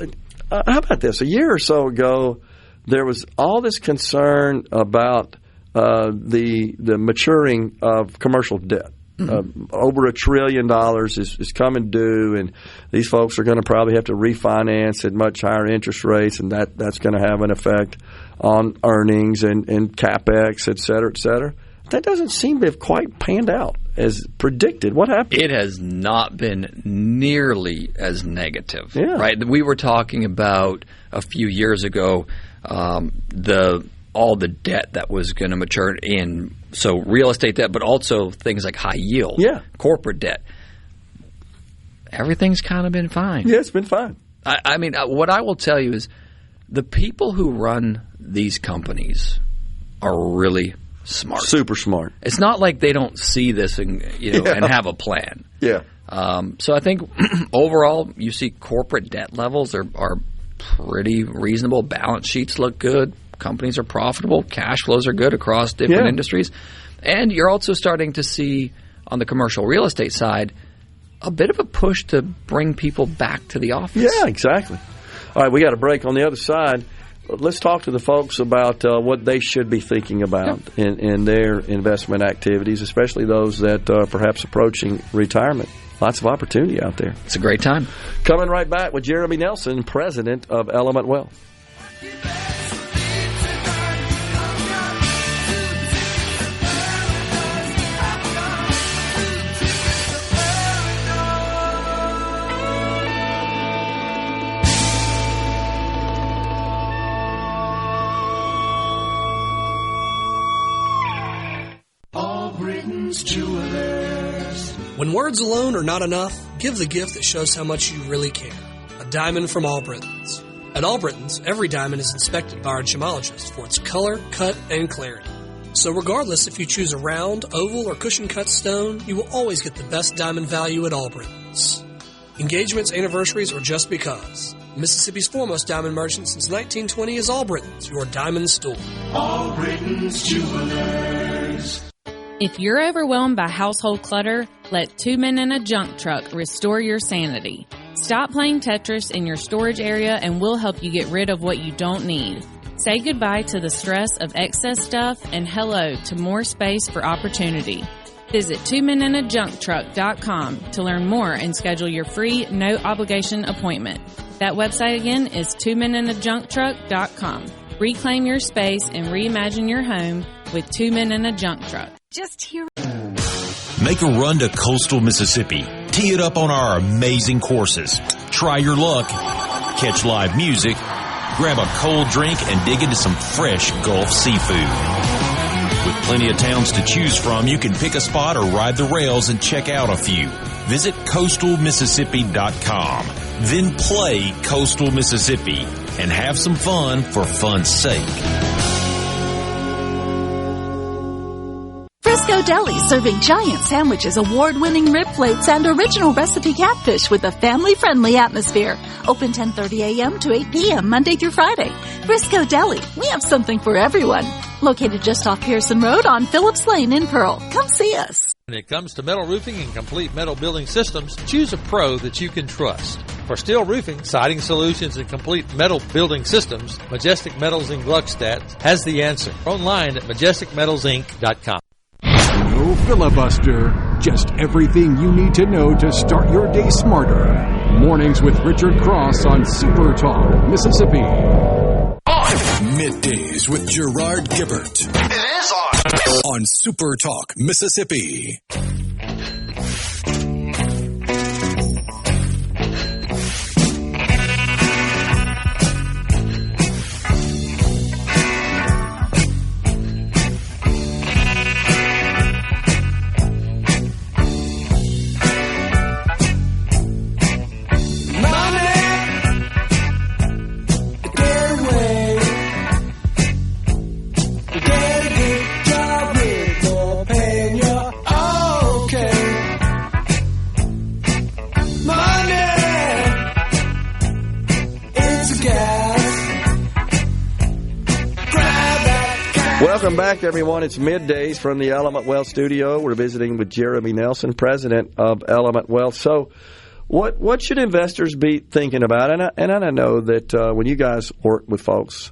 how about this? A year or so ago, there was all this concern about the maturing of commercial debt. Over $1 trillion is coming due, and these folks are going to probably have to refinance at much higher interest rates, and that's going to have an effect on earnings and CapEx, et cetera, et cetera. That doesn't seem to have quite panned out as predicted. What happened? It has not been nearly as negative. Yeah. Right? We were talking about a few years ago all the debt that was going to mature in, so real estate debt, but also things like high yield, corporate debt. Everything's kind of been fine. Yeah, it's been fine. I mean, what I will tell you is the people who run these companies are really smart. Super smart. It's not like they don't see this and and have a plan. Yeah. So I think overall you see corporate debt levels are pretty reasonable. Balance sheets look good. Companies are profitable. Cash flows are good across different industries. And you're also starting to see on the commercial real estate side a bit of a push to bring people back to the office. Yeah, exactly. All right, we got a break. On the other side, let's talk to the folks about what they should be thinking about in their investment activities, especially those that are perhaps approaching retirement. Lots of opportunity out there. It's a great time. Coming right back with Jeremy Nelson, president of Element Wealth. When words alone are not enough, give the gift that shows how much you really care. A diamond from Albritton's. At Albritton's, every diamond is inspected by our gemologist for its color, cut, and clarity. So regardless if you choose a round, oval, or cushion-cut stone, you will always get the best diamond value at Albritton's. Engagements, anniversaries, or just because. Mississippi's foremost diamond merchant since 1920 is Albritton's, your diamond store. Albritton's Jewelers. If you're overwhelmed by household clutter, let 2 Men in a Junk Truck restore your sanity. Stop playing Tetris in your storage area and we'll help you get rid of what you don't need. Say goodbye to the stress of excess stuff and hello to more space for opportunity. Visit 2meninajuncktruck.com to learn more and schedule your free, no-obligation appointment. That website again is 2meninajuncktruck.com. Reclaim your space and reimagine your home with 2 Men in a Junk Truck. Just hear. Make a run to coastal Mississippi. Tee it up on our amazing courses. Try your luck. Catch live music. grab a cold drink, and dig into some fresh Gulf seafood. With plenty of towns to choose from, you can pick a spot or ride the rails and check out a few. Visit coastalmississippi.com. Then play Coastal Mississippi and have some fun for fun's sake. Frisco Deli, serving giant sandwiches, award-winning rib plates, and original recipe catfish with a family-friendly atmosphere. Open 10:30 a.m. to 8 p.m. Monday through Friday. Frisco Deli, we have something for everyone. Located just off Pearson Road on Phillips Lane in Pearl. Come see us. When it comes to metal roofing and complete metal building systems, choose a pro that you can trust. For steel roofing, siding solutions, and complete metal building systems, Majestic Metals in Gluckstadt has the answer. Online at majesticmetalsinc.com. No filibuster, just everything you need to know to start your day smarter. Mornings with Richard Cross on SuperTalk, Mississippi. Middays with Gerard Gibert. It is on SuperTalk, Mississippi. Welcome back, everyone. It's Middays from the Element Wealth Studio. We're visiting with Jeremy Nelson, president of Element Wealth. So what should investors be thinking about? And I know that when you guys work with folks,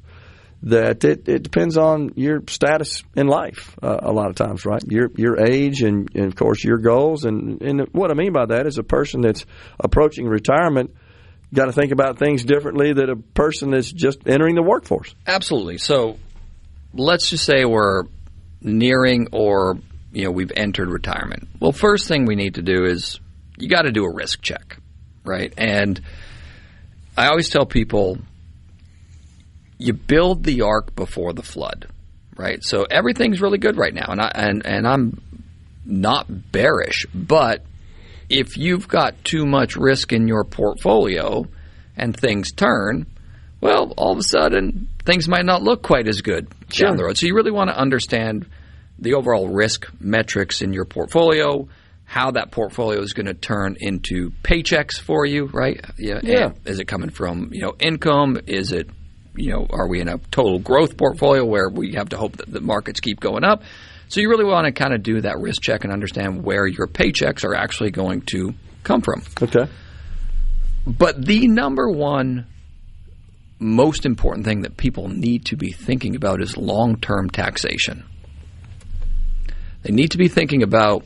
that it depends on your status in life a lot of times, right? Your age and, of course, your goals. And what I mean by that is a person that's approaching retirement got to think about things differently than a person that's just entering the workforce. Absolutely. So let's just say we're nearing or we've entered retirement. Well, first thing we need to do is you got to do a risk check, right? And I always tell people you build the ark before the flood, right? So everything's really good right now, and I'm not bearish, but if you've got too much risk in your portfolio and things turn, well, all of a sudden things might not look quite as good down the road. So you really want to understand the overall risk metrics in your portfolio, how that portfolio is going to turn into paychecks for you, right? Yeah. Is it coming from income? Is it are we in a total growth portfolio where we have to hope that the markets keep going up? So you really want to kind of do that risk check and understand where your paychecks are actually going to come from. Okay. But the number one most important thing that people need to be thinking about is long-term taxation. They need to be thinking about,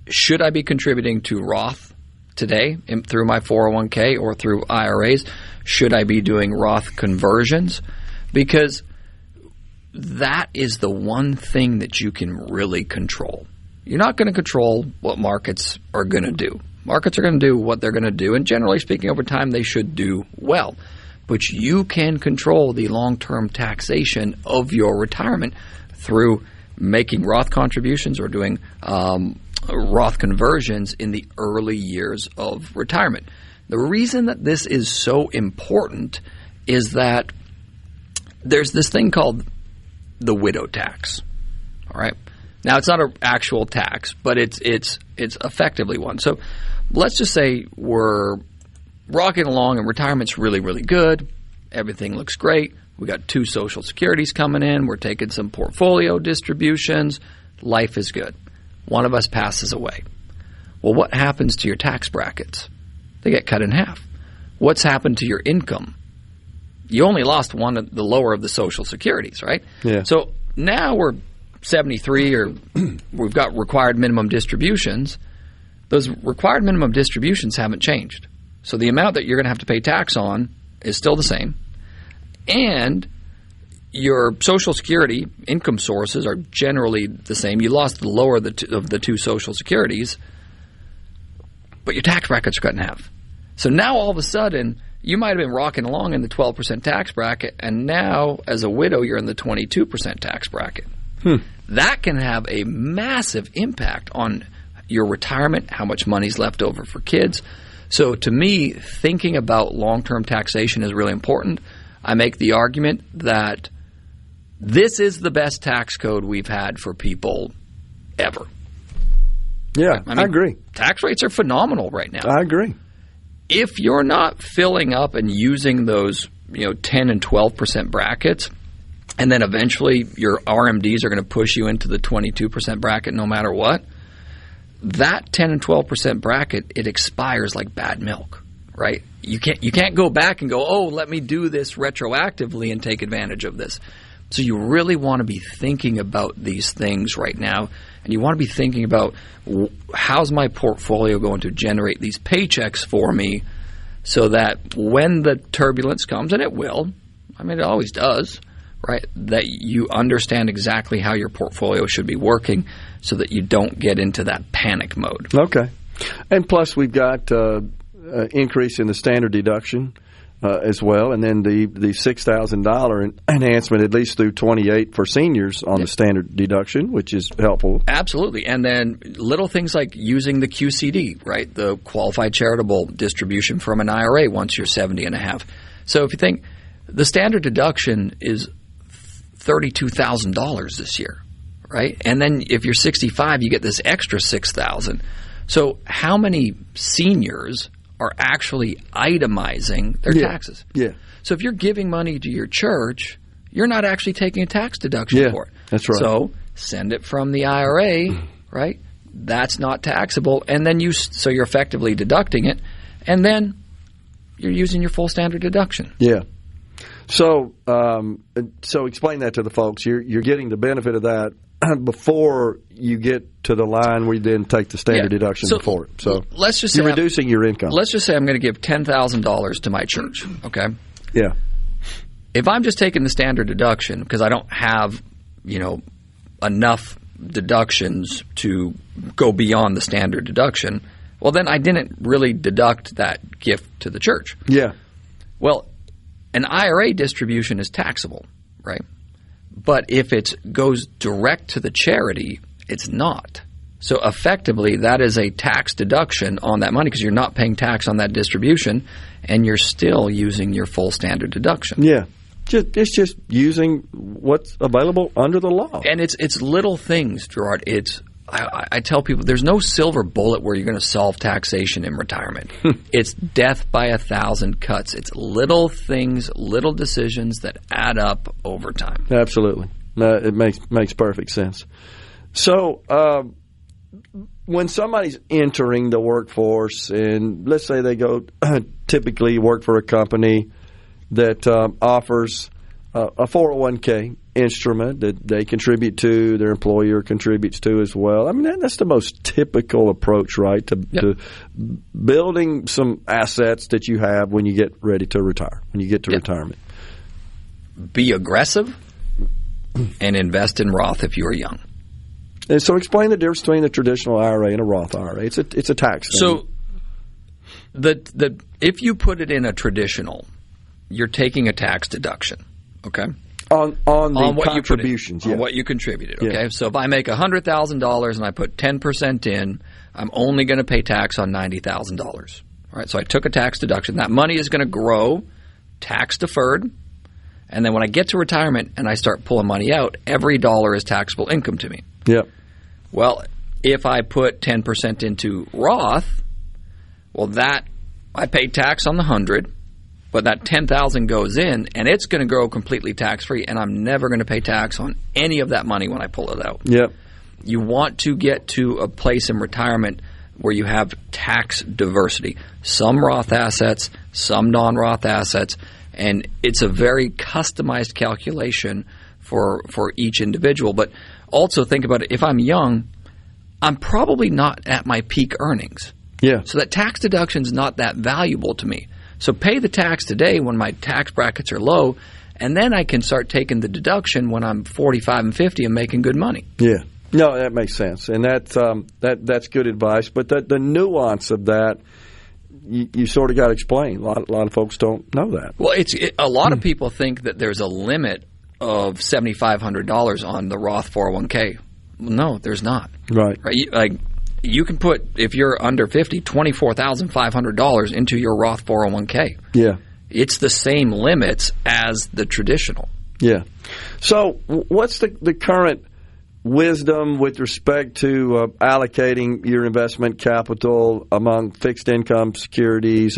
should I be contributing to Roth today through my 401k or through IRAs? Should I be doing Roth conversions? Because that is the one thing that you can really control. You're not going to control what markets are going to do. Markets are going to do what they're going to do, and generally speaking, over time, they should do well. But you can control the long-term taxation of your retirement through making Roth contributions or doing Roth conversions in the early years of retirement. The reason that this is so important is that there's this thing called the widow tax. All right. Now, it's not an actual tax, but it's effectively one. So let's just say we're rocking along and retirement's really, really good. Everything looks great. We got 2 Social Securities coming in. We're taking some portfolio distributions. Life is good. One of us passes away. Well, what happens to your tax brackets? They get cut in half. What's happened to your income? You only lost one of the lower of the Social Securities, right? Yeah. So now we're 73 or we've got required minimum distributions. Those required minimum distributions haven't changed. So the amount that you're going to have to pay tax on is still the same. And your Social Security income sources are generally the same. You lost the lower of the 2 Social Securities, but your tax brackets are cut in half. So now all of a sudden you might have been rocking along in the 12% tax bracket, and now as a widow you're in the 22% tax bracket. That can have a massive impact on your retirement, how much money's left over for kids. So to me, thinking about long-term taxation is really important. I make the argument that this is the best tax code we've had for people ever. Yeah, I agree. Tax rates are phenomenal right now. I agree. If you're not filling up and using those 10 and 12% brackets, and then eventually your RMDs are going to push you into the 22% bracket no matter what, that 10 and 12% bracket, it expires like bad milk, right? You can't go back and go, oh, let me do this retroactively and take advantage of this. So you really want to be thinking about these things right now, and you want to be thinking about how's my portfolio going to generate these paychecks for me so that when the turbulence comes, and it will, I mean it always does, right, that you understand exactly how your portfolio should be working so that you don't get into that panic mode. Okay. And plus we've got increase in the standard deduction as well, and then the $6,000 enhancement at least through 28 for seniors on the standard deduction, which is helpful. Absolutely. And then little things like using the QCD, right, the qualified charitable distribution from an IRA once you're 70 and a half. So if you think the standard deduction is $32,000 this year, right? And then if you're 65, you get this extra $6,000. So how many seniors are actually itemizing their taxes? Yeah. So if you're giving money to your church, you're not actually taking a tax deduction for it. That's right. So send it from the IRA, right? That's not taxable, and then so you're effectively deducting it, and then you're using your full standard deduction. Yeah. So explain that to the folks. You're getting the benefit of that before you get to the line where you then take the standard deduction before it. So let's just say you're reducing your income. Let's just say I'm going to give $10,000 to my church, okay? Yeah. If I'm just taking the standard deduction because I don't have, enough deductions to go beyond the standard deduction, well, then I didn't really deduct that gift to the church. Yeah. Well, an IRA distribution is taxable, right? But if it goes direct to the charity, it's not. So effectively, that is a tax deduction on that money because you're not paying tax on that distribution, and you're still using your full standard deduction. Yeah. It's just using what's available under the law. And it's little things, Gerard. I tell people there's no silver bullet where you're going to solve taxation in retirement. It's death by 1,000 cuts. It's little things, little decisions that add up over time. Absolutely. It makes perfect sense. So when somebody's entering the workforce, and let's say they go typically work for a company that offers a 401k instrument that they contribute to, their employer contributes to as well. I mean, that's the most typical approach, right, to building some assets that you have when you get ready to retire, when you get to retirement. Be aggressive and invest in Roth if you are young. And so explain the difference between a traditional IRA and a Roth IRA. It's a tax thing. So if you put it in a traditional, you're taking a tax deduction, okay? On the what contributions, on what you contributed, okay? So if I make $100,000 and I put 10% in, I'm only going to pay tax on $90,000. All right, so I took a tax deduction. That money is going to grow tax deferred, and then when I get to retirement and I start pulling money out, every dollar is taxable income to me. Yep. Well, if I put 10% into Roth, well, that I pay tax on the 100. But that $10,000 goes in, and it's going to grow completely tax-free, and I'm never going to pay tax on any of that money when I pull it out. Yep. You want to get to a place in retirement where you have tax diversity. Some Roth assets, some non-Roth assets, and it's a very customized calculation for each individual. But also think about it. If I'm young, I'm probably not at my peak earnings. Yeah. So that tax deduction is not that valuable to me. So pay the tax today when my tax brackets are low, and then I can start taking the deduction when I'm 45 and 50 and making good money. Yeah. No, that makes sense. And that's good advice. But the nuance of that, you sort of got to explain. A lot of folks don't know that. Well, a lot of people think that there's a limit of $7,500 on the Roth 401k. No, there's not. Right. You can put, if you're under 50, $24,500 into your Roth 401k. Yeah. It's the same limits as the traditional. Yeah. So what's the current wisdom with respect to allocating your investment capital among fixed income securities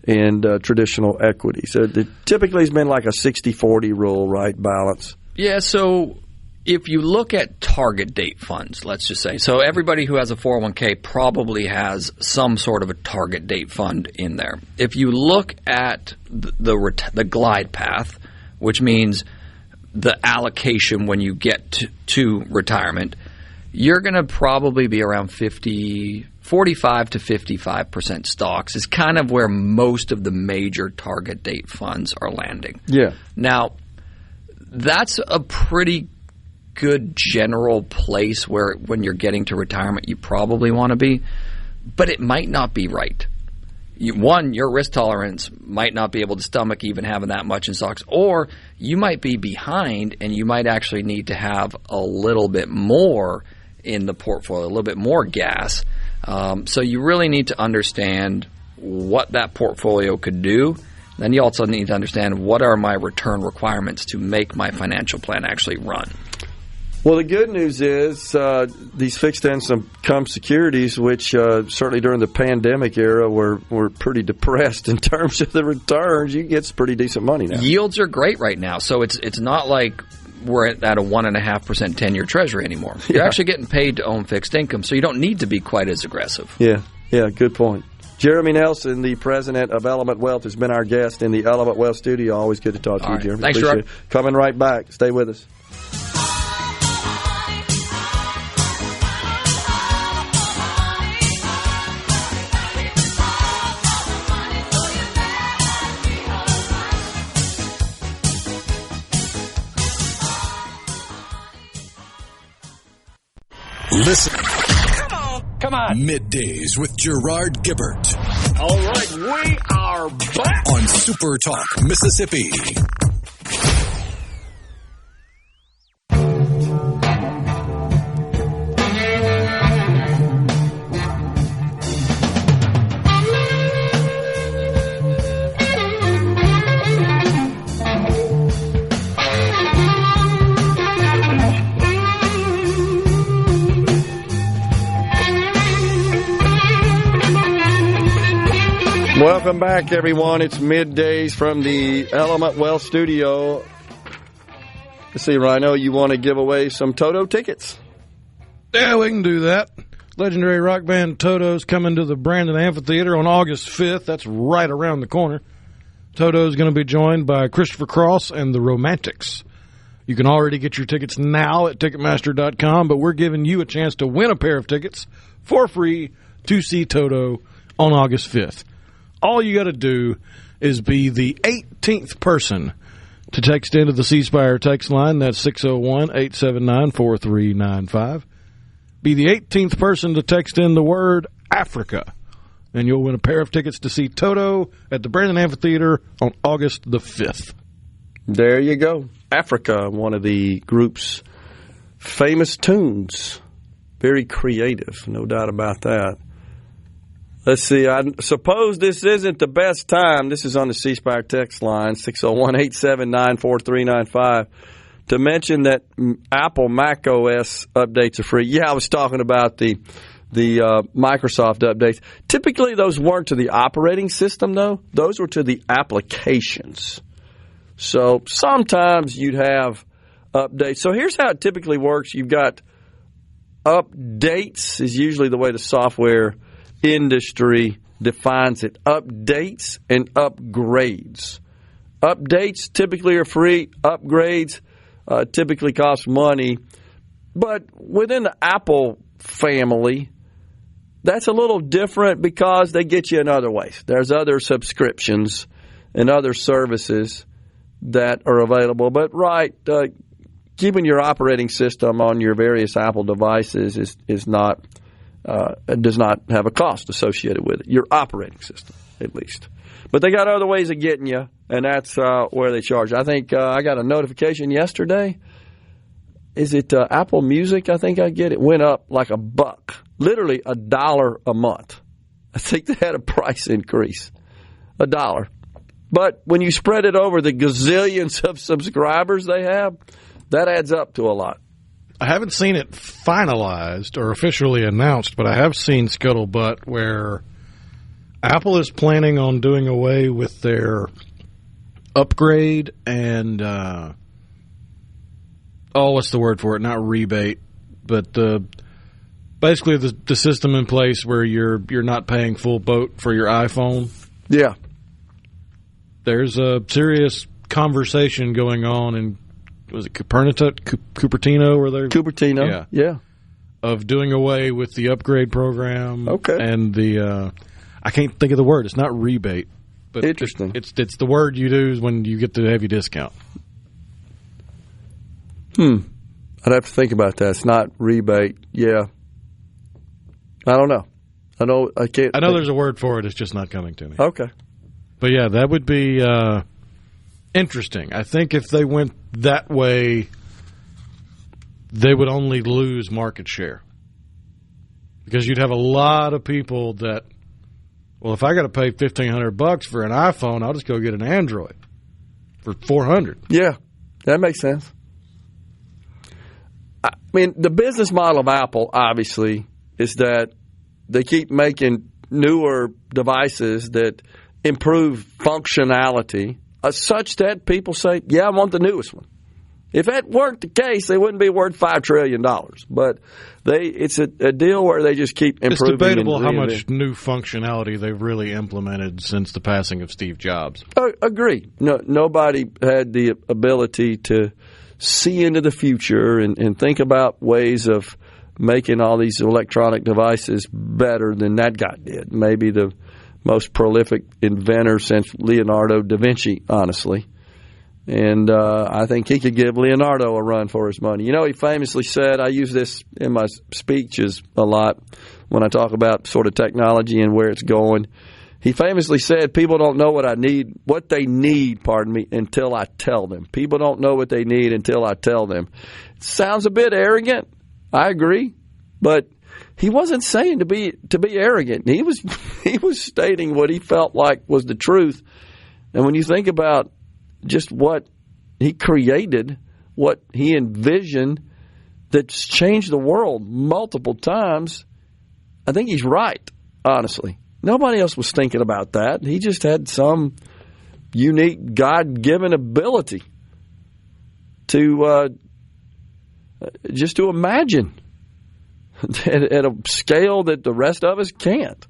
and traditional equities? It typically has been like a 60-40 rule, right? Balance. Yeah, so if you look at target date funds, let's just say, so everybody who has a 401k probably has some sort of a target date fund in there. If you look at the glide path, which means the allocation when you get to retirement, you're going to probably be around 45 to 55% stocks is kind of where most of the major target date funds are landing. Yeah. Now, that's a pretty good general place where when you're getting to retirement you probably want to be, but it might not be right. Your risk tolerance might not be able to stomach even having that much in stocks, or you might be behind and you might actually need to have a little bit more in the portfolio, a little bit more gas. So you really need to understand what that portfolio could do. Then you also need to understand what are my return requirements to make my financial plan actually run. Well, the good news is these fixed income securities, which certainly during the pandemic era were pretty depressed in terms of the returns, you get some pretty decent money now. Yields are great right now, so it's not like we're at a 1.5% 10-year Treasury anymore. You're actually getting paid to own fixed income, so you don't need to be quite as aggressive. Yeah, good point. Jeremy Nelson, the president of Element Wealth, has been our guest in the Element Wealth studio. Always good to talk to you, Jeremy. Thanks, Gerard. Coming right back. Stay with us. Listen. Come on. Middays with Gerard Gibert. All right, we are back on Super Talk, Mississippi. Welcome back, everyone. It's Middays from the Element Wealth studio. Let's see, Rhino, you want to give away some Toto tickets? Yeah, we can do that. Legendary rock band Toto's coming to the Brandon Amphitheater on August 5th. That's right around the corner. Toto's going to be joined by Christopher Cross and the Romantics. You can already get your tickets now at Ticketmaster.com, but we're giving you a chance to win a pair of tickets for free to see Toto on August 5th. All you got to do is be the 18th person to text into the C Spire text line. That's 601-879-4395. Be the 18th person to text in the word Africa, and you'll win a pair of tickets to see Toto at the Brandon Amphitheater on August the 5th. There you go. Africa, one of the group's famous tunes. Very creative, no doubt about that. Let's see, I suppose this isn't the best time. This is on the C Spire text line, 601-879-4395, to mention that Apple Mac OS updates are free. Yeah, I was talking about the Microsoft updates. Typically, those weren't to the operating system, though. Those were to the applications. So sometimes you'd have updates. So here's how it typically works. You've got updates is usually the way the software industry defines it. Updates and upgrades. Updates typically are free. Upgrades typically cost money. But within the Apple family, that's a little different because they get you in other ways. There's other subscriptions and other services that are available. But keeping your operating system on your various Apple devices is not does not have a cost associated with it. Your operating system. at least. But they got other ways of getting you, and that's where they charge. I think I got a notification yesterday. Is it Apple Music? I think I get it. Went up like $1, literally $1 a month. I think they had a price increase, $1. But when you spread it over the gazillions of subscribers they have, that adds up to a lot. I haven't seen it finalized or officially announced, but I have seen scuttlebutt where Apple is planning on doing away with their upgrade and, what's the word for it? Not rebate, but basically the system in place where you're not paying full boat for your iPhone. Yeah. There's a serious conversation going on in, was it Cupertino? Or Cupertino, yeah. Of doing away with the upgrade program. Okay. And the, I can't think of the word. It's not rebate. But interesting. It's the word you use when you get the heavy discount. I'd have to think about that. It's not rebate. Yeah. I don't know. I know there's a word for it. It's just not coming to me. Okay. But yeah, that would be interesting. I think if they went that way, they would only lose market share. Because you'd have a lot of people that, well, if I got to pay $1,500 for an iPhone, I'll just go get an Android for $400. Yeah, that makes sense. I mean, the business model of Apple, obviously, is that they keep making newer devices that improve functionality such that people say, yeah, I want the newest one. If that weren't the case, they wouldn't be worth $5 trillion. But it's a deal where they just keep improving. It's debatable how much new functionality they've really implemented since the passing of Steve Jobs. Agree. No, nobody had the ability to see into the future and think about ways of making all these electronic devices better than that guy did. Maybe the most prolific inventor since Leonardo da Vinci, honestly. And I think he could give Leonardo a run for his money. You know, he famously said, I use this in my speeches a lot when I talk about sort of technology and where it's going. He famously said, people don't know what they need, until I tell them. People don't know what they need until I tell them. It sounds a bit arrogant. I agree. But he wasn't saying to be arrogant. He was stating what he felt like was the truth. And when you think about just what he created, what he envisioned that's changed the world multiple times, I think he's right, honestly. Nobody else was thinking about that. He just had some unique God-given ability to just to imagine at a scale that the rest of us can't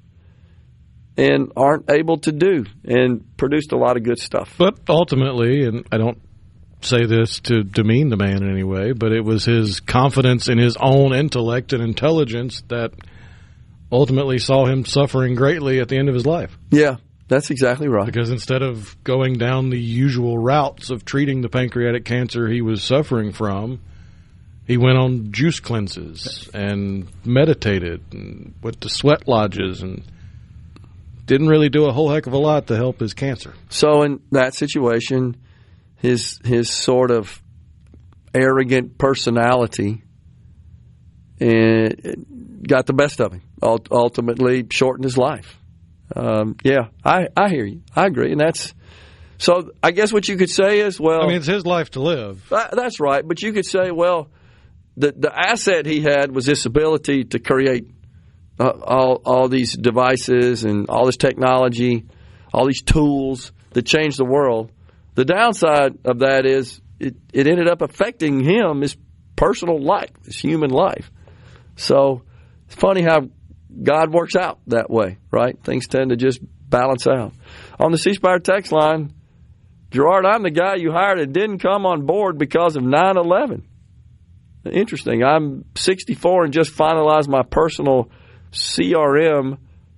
and aren't able to do, and produced a lot of good stuff. But ultimately, and I don't say this to demean the man in any way, but it was his confidence in his own intellect and intelligence that ultimately saw him suffering greatly at the end of his life. Yeah, that's exactly right. Because instead of going down the usual routes of treating the pancreatic cancer he was suffering from, he went on juice cleanses and meditated and went to sweat lodges and didn't really do a whole heck of a lot to help his cancer. So in that situation, his sort of arrogant personality got the best of him. Ultimately shortened his life. Yeah, I hear you. I agree. And that's so I guess what you could say is, well, I mean, it's his life to live. That's right. But you could say, well, the asset he had was this ability to create all these devices and all this technology, all these tools that changed the world. The downside of that is it ended up affecting him, his personal life, his human life. So it's funny how God works out that way, right? Things tend to just balance out. On the C Spire text line, Gerard, I'm the guy you hired and didn't come on board because of 9/11. Interesting. I'm 64 and just finalized my personal CRM,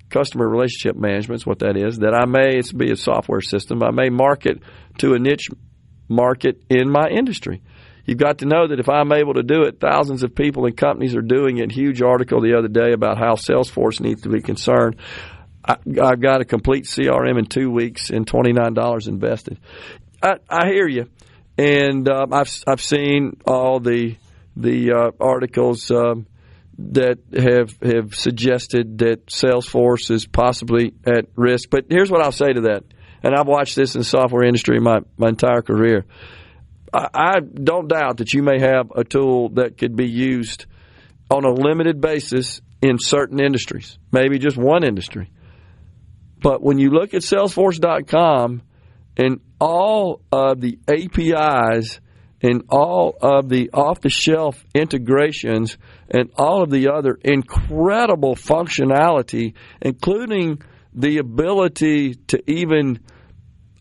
customer relationship management is what that is, that it's be a software system. I may market to a niche market in my industry. You've got to know that if I'm able to do it, thousands of people and companies are doing it. Huge article the other day about how Salesforce needs to be concerned. I've got a complete CRM in 2 weeks and $29 invested. I hear you, and I've seen all the articles that have suggested that Salesforce is possibly at risk. But here's what I'll say to that, and I've watched this in the software industry my entire career. I don't doubt that you may have a tool that could be used on a limited basis in certain industries, maybe just one industry. But when you look at Salesforce.com and all of the APIs and all of the off-the-shelf integrations and all of the other incredible functionality, including the ability to even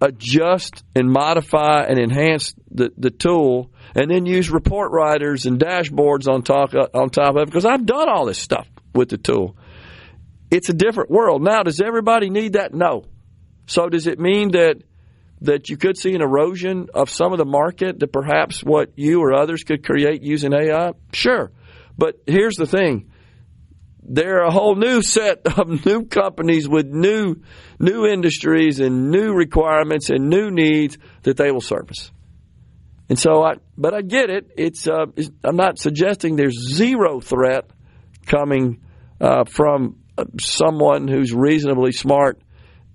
adjust and modify and enhance the tool, and then use report writers and dashboards on top of it, because I've done all this stuff with the tool. It's a different world. Now, does everybody need that? No. So does it mean that you could see an erosion of some of the market, that perhaps what you or others could create using AI? Sure. But here's the thing. There are a whole new set of new companies with new industries and new requirements and new needs that they will service. And so, but I get it. I'm not suggesting there's zero threat coming from someone who's reasonably smart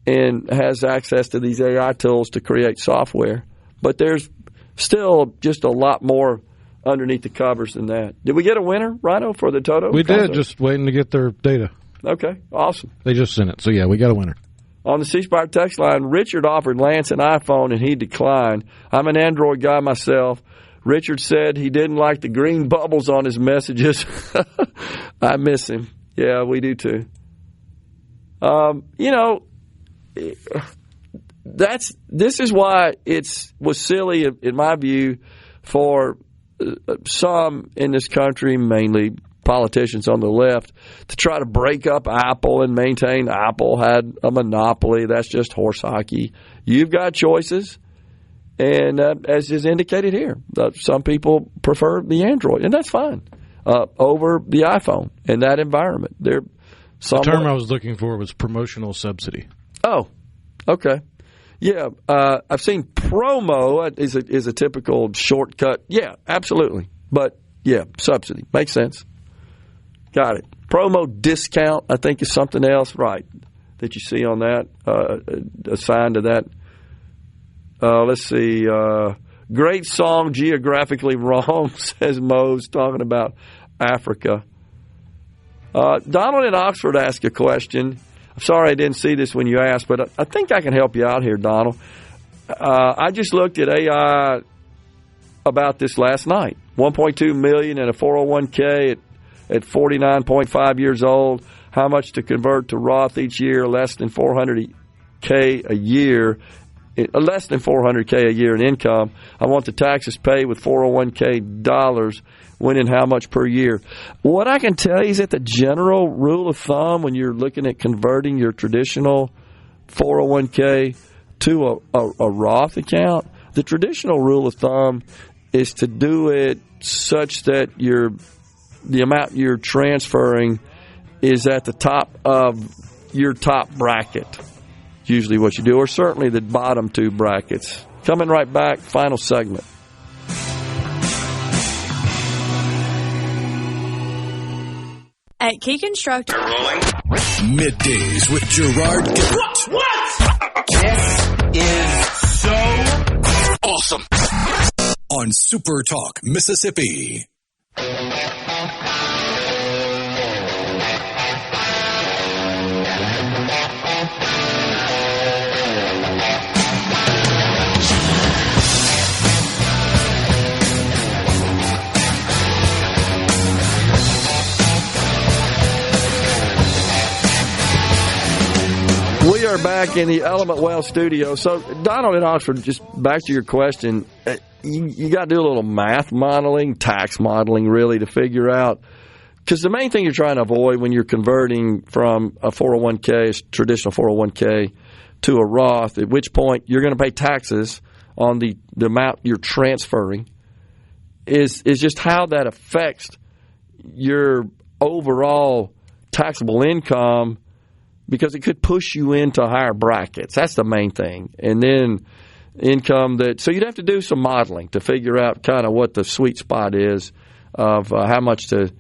and has access to these AI tools to create software. But there's still just a lot more underneath the covers than that. Did we get a winner, Rhino, for the Toto? We did, just waiting to get their data. Okay, awesome. They just sent it. So, yeah, we got a winner. On the C Spire text line, Richard offered Lance an iPhone and he declined. I'm an Android guy myself. Richard said he didn't like the green bubbles on his messages. I miss him. Yeah, we do too. This is why it was silly, in my view, for some in this country, mainly politicians on the left, to try to break up Apple and maintain Apple had a monopoly. That's just horse hockey. You've got choices, and as is indicated here, some people prefer the Android, and that's fine, over the iPhone in that environment. The term I was looking for was promotional subsidy. Oh, okay. Yeah, I've seen promo is a typical shortcut. Yeah, absolutely. But, yeah, subsidy. Makes sense. Got it. Promo discount, I think, is something else, right, that you see on that, assigned to that. Let's see. Great song, geographically wrong, says Mo's, talking about Africa. Donald in Oxford asked a question. I'm sorry I didn't see this when you asked, but I think I can help you out here, Donald. I just looked at AI about this last night. $1.2 million in a 401k at 49.5 years old. How much to convert to Roth each year? Less than $400k a year. Less than $400k a year in income. I want the taxes paid with 401k dollars. When and how much per year? What I can tell you is that the general rule of thumb when you're looking at converting your traditional 401k to a Roth account, the traditional rule of thumb is to do it such that the amount you're transferring is at the top of your top bracket. Usually what you do, or certainly the bottom two brackets. Coming right back, final segment. At Key Constructor. Middays with Gerard Gibert. What? This is so awesome. On SuperTalk, Mississippi. We are back in the Element Well studio. So, Donald in Oxford, just back to your question, you got to do a little math modeling, tax modeling, really, to figure out. Because the main thing you're trying to avoid when you're converting from a 401k, a traditional 401k, to a Roth, at which point you're going to pay taxes on the amount you're transferring, is just how that affects your overall taxable income because it could push you into higher brackets. That's the main thing. And then income so you'd have to do some modeling to figure out kind of what the sweet spot is of how much to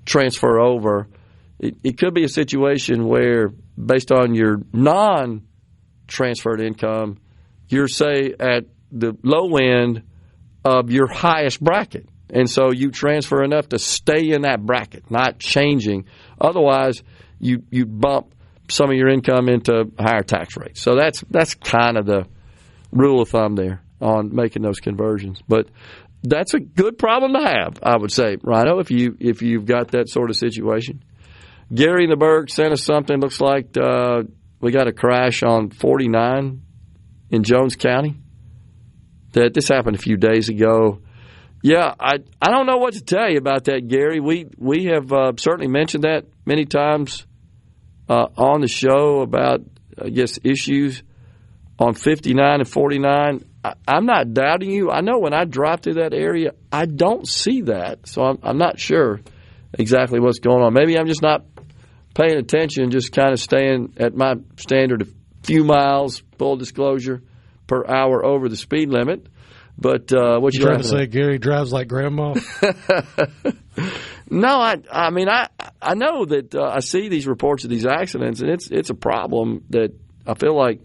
transfer over. It could be a situation where, based on your non-transferred income, you're, say, at the low end of your highest bracket. And so you transfer enough to stay in that bracket, not changing. Otherwise, you bump some of your income into higher tax rates. So that's kind of the rule of thumb there on making those conversions. But that's a good problem to have, I would say, Rhino, if you've got that sort of situation. Gary in the Berg sent us something. Looks like we got a crash on 49 in Jones County. This happened a few days ago. Yeah, I don't know what to tell you about that, Gary. We have certainly mentioned that many times on the show about, I guess, issues on 59 and 49. I'm not doubting you. I know when I drive through that area, I don't see that. So I'm not sure exactly what's going on. Maybe I'm just not paying attention, just kind of staying at my standard of few miles, full disclosure, per hour over the speed limit. But what you trying to say? Gary drives like grandma? No, I mean I know that I see these reports of these accidents, and it's a problem that I feel like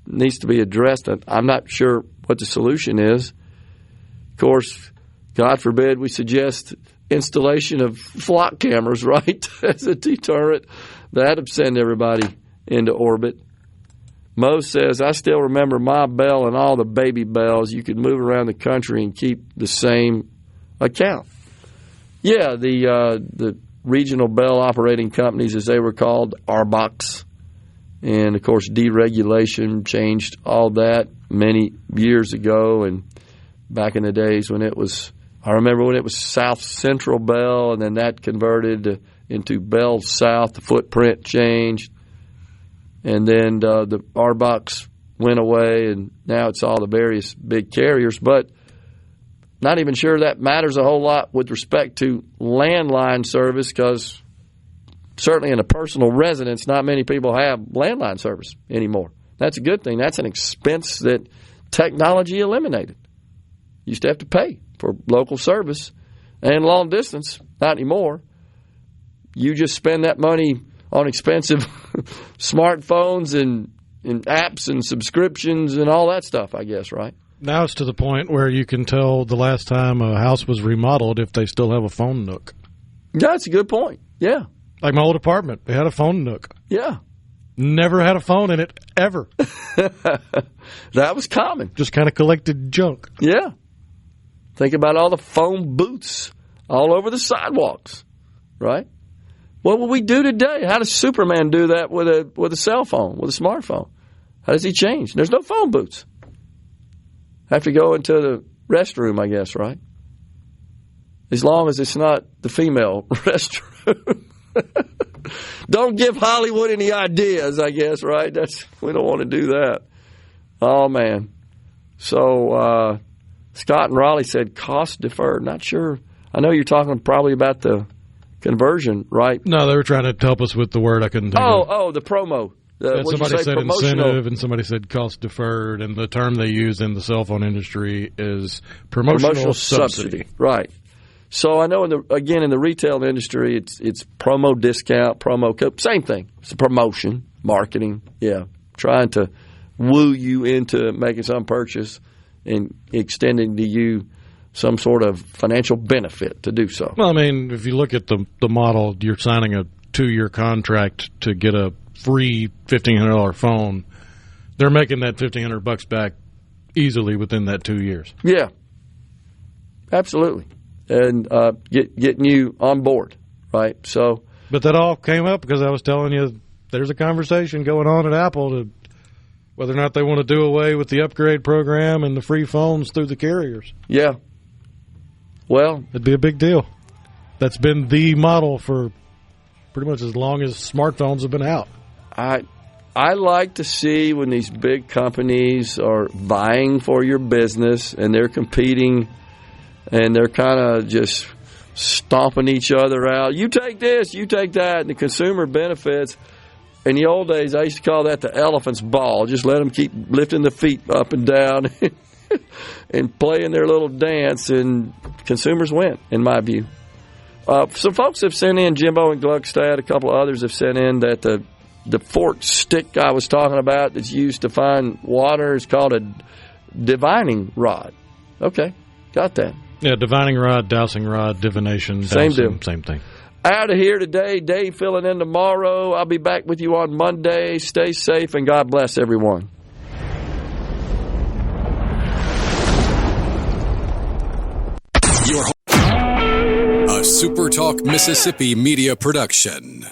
needs to be addressed. I'm not sure what the solution is. Of course, God forbid we suggest installation of flock cameras, right, as a deterrent. That would send everybody into orbit. Mo says, I still remember my bell and all the baby bells. You could move around the country and keep the same account. Yeah, the regional bell operating companies, as they were called, RBOCs. And, of course, deregulation changed all that many years ago. And back in the days when it was, I remember when it was South Central Bell, and then that converted into Bell South. The footprint changed. And then the RBOCs went away, and now it's all the various big carriers. But not even sure that matters a whole lot with respect to landline service, because certainly in a personal residence, not many people have landline service anymore. That's a good thing. That's an expense that technology eliminated. You used to have to pay for local service, and long distance, not anymore. You just spend that money on expensive smartphones and apps and subscriptions and all that stuff, I guess, right? Now it's to the point where you can tell the last time a house was remodeled if they still have a phone nook. Yeah, that's a good point. Yeah. Like my old apartment, they had a phone nook. Yeah. Never had a phone in it, ever. That was common. Just kind of collected junk. Yeah. Think about all the phone booths all over the sidewalks, right? What will we do today? How does Superman do that with a cell phone, with a smartphone? How does he change? There's no phone booths. Have to go into the restroom, I guess, right? As long as it's not the female restroom. Don't give Hollywood any ideas, I guess, right? We don't want to do that. Oh, man. So Scott and Raleigh said cost deferred. Not sure. I know you're talking probably about the conversion, right? No, they were trying to help us with the word I couldn't think of. Oh, the promo. Somebody said incentive and somebody said cost deferred, and the term they use in the cell phone industry is promotional subsidy. Right. So I know in the retail industry, it's promo discount, promo code, same thing. It's a promotion, marketing, yeah, trying to woo you into making some purchase and extending to you some sort of financial benefit to do so. Well, I mean, if you look at the model, you're signing a 2-year contract to get a free $1,500 phone. They're making that $1,500 back easily within that 2 years. Yeah, absolutely. And getting you on board, right? So, but that all came up because I was telling you there's a conversation going on at Apple to whether or not they want to do away with the upgrade program and the free phones through the carriers. Yeah. Well, it'd be a big deal. That's been the model for pretty much as long as smartphones have been out. I like to see when these big companies are vying for your business and they're competing and they're kind of just stomping each other out. You take this, you take that, and the consumer benefits. In the old days, I used to call that the elephant's ball. Just let them keep lifting the feet up and down and playing their little dance, and consumers win, in my view. Some folks have sent in, Jimbo and Gluckstadt, a couple of others have sent in that the forked stick I was talking about that's used to find water is called a divining rod. Okay, got that. Yeah, divining rod, dowsing rod, divination, Same dowsing, deal. Same thing. Out of here today. Dave filling in tomorrow. I'll be back with you on Monday. Stay safe, and God bless everyone. A SuperTalk Mississippi media production.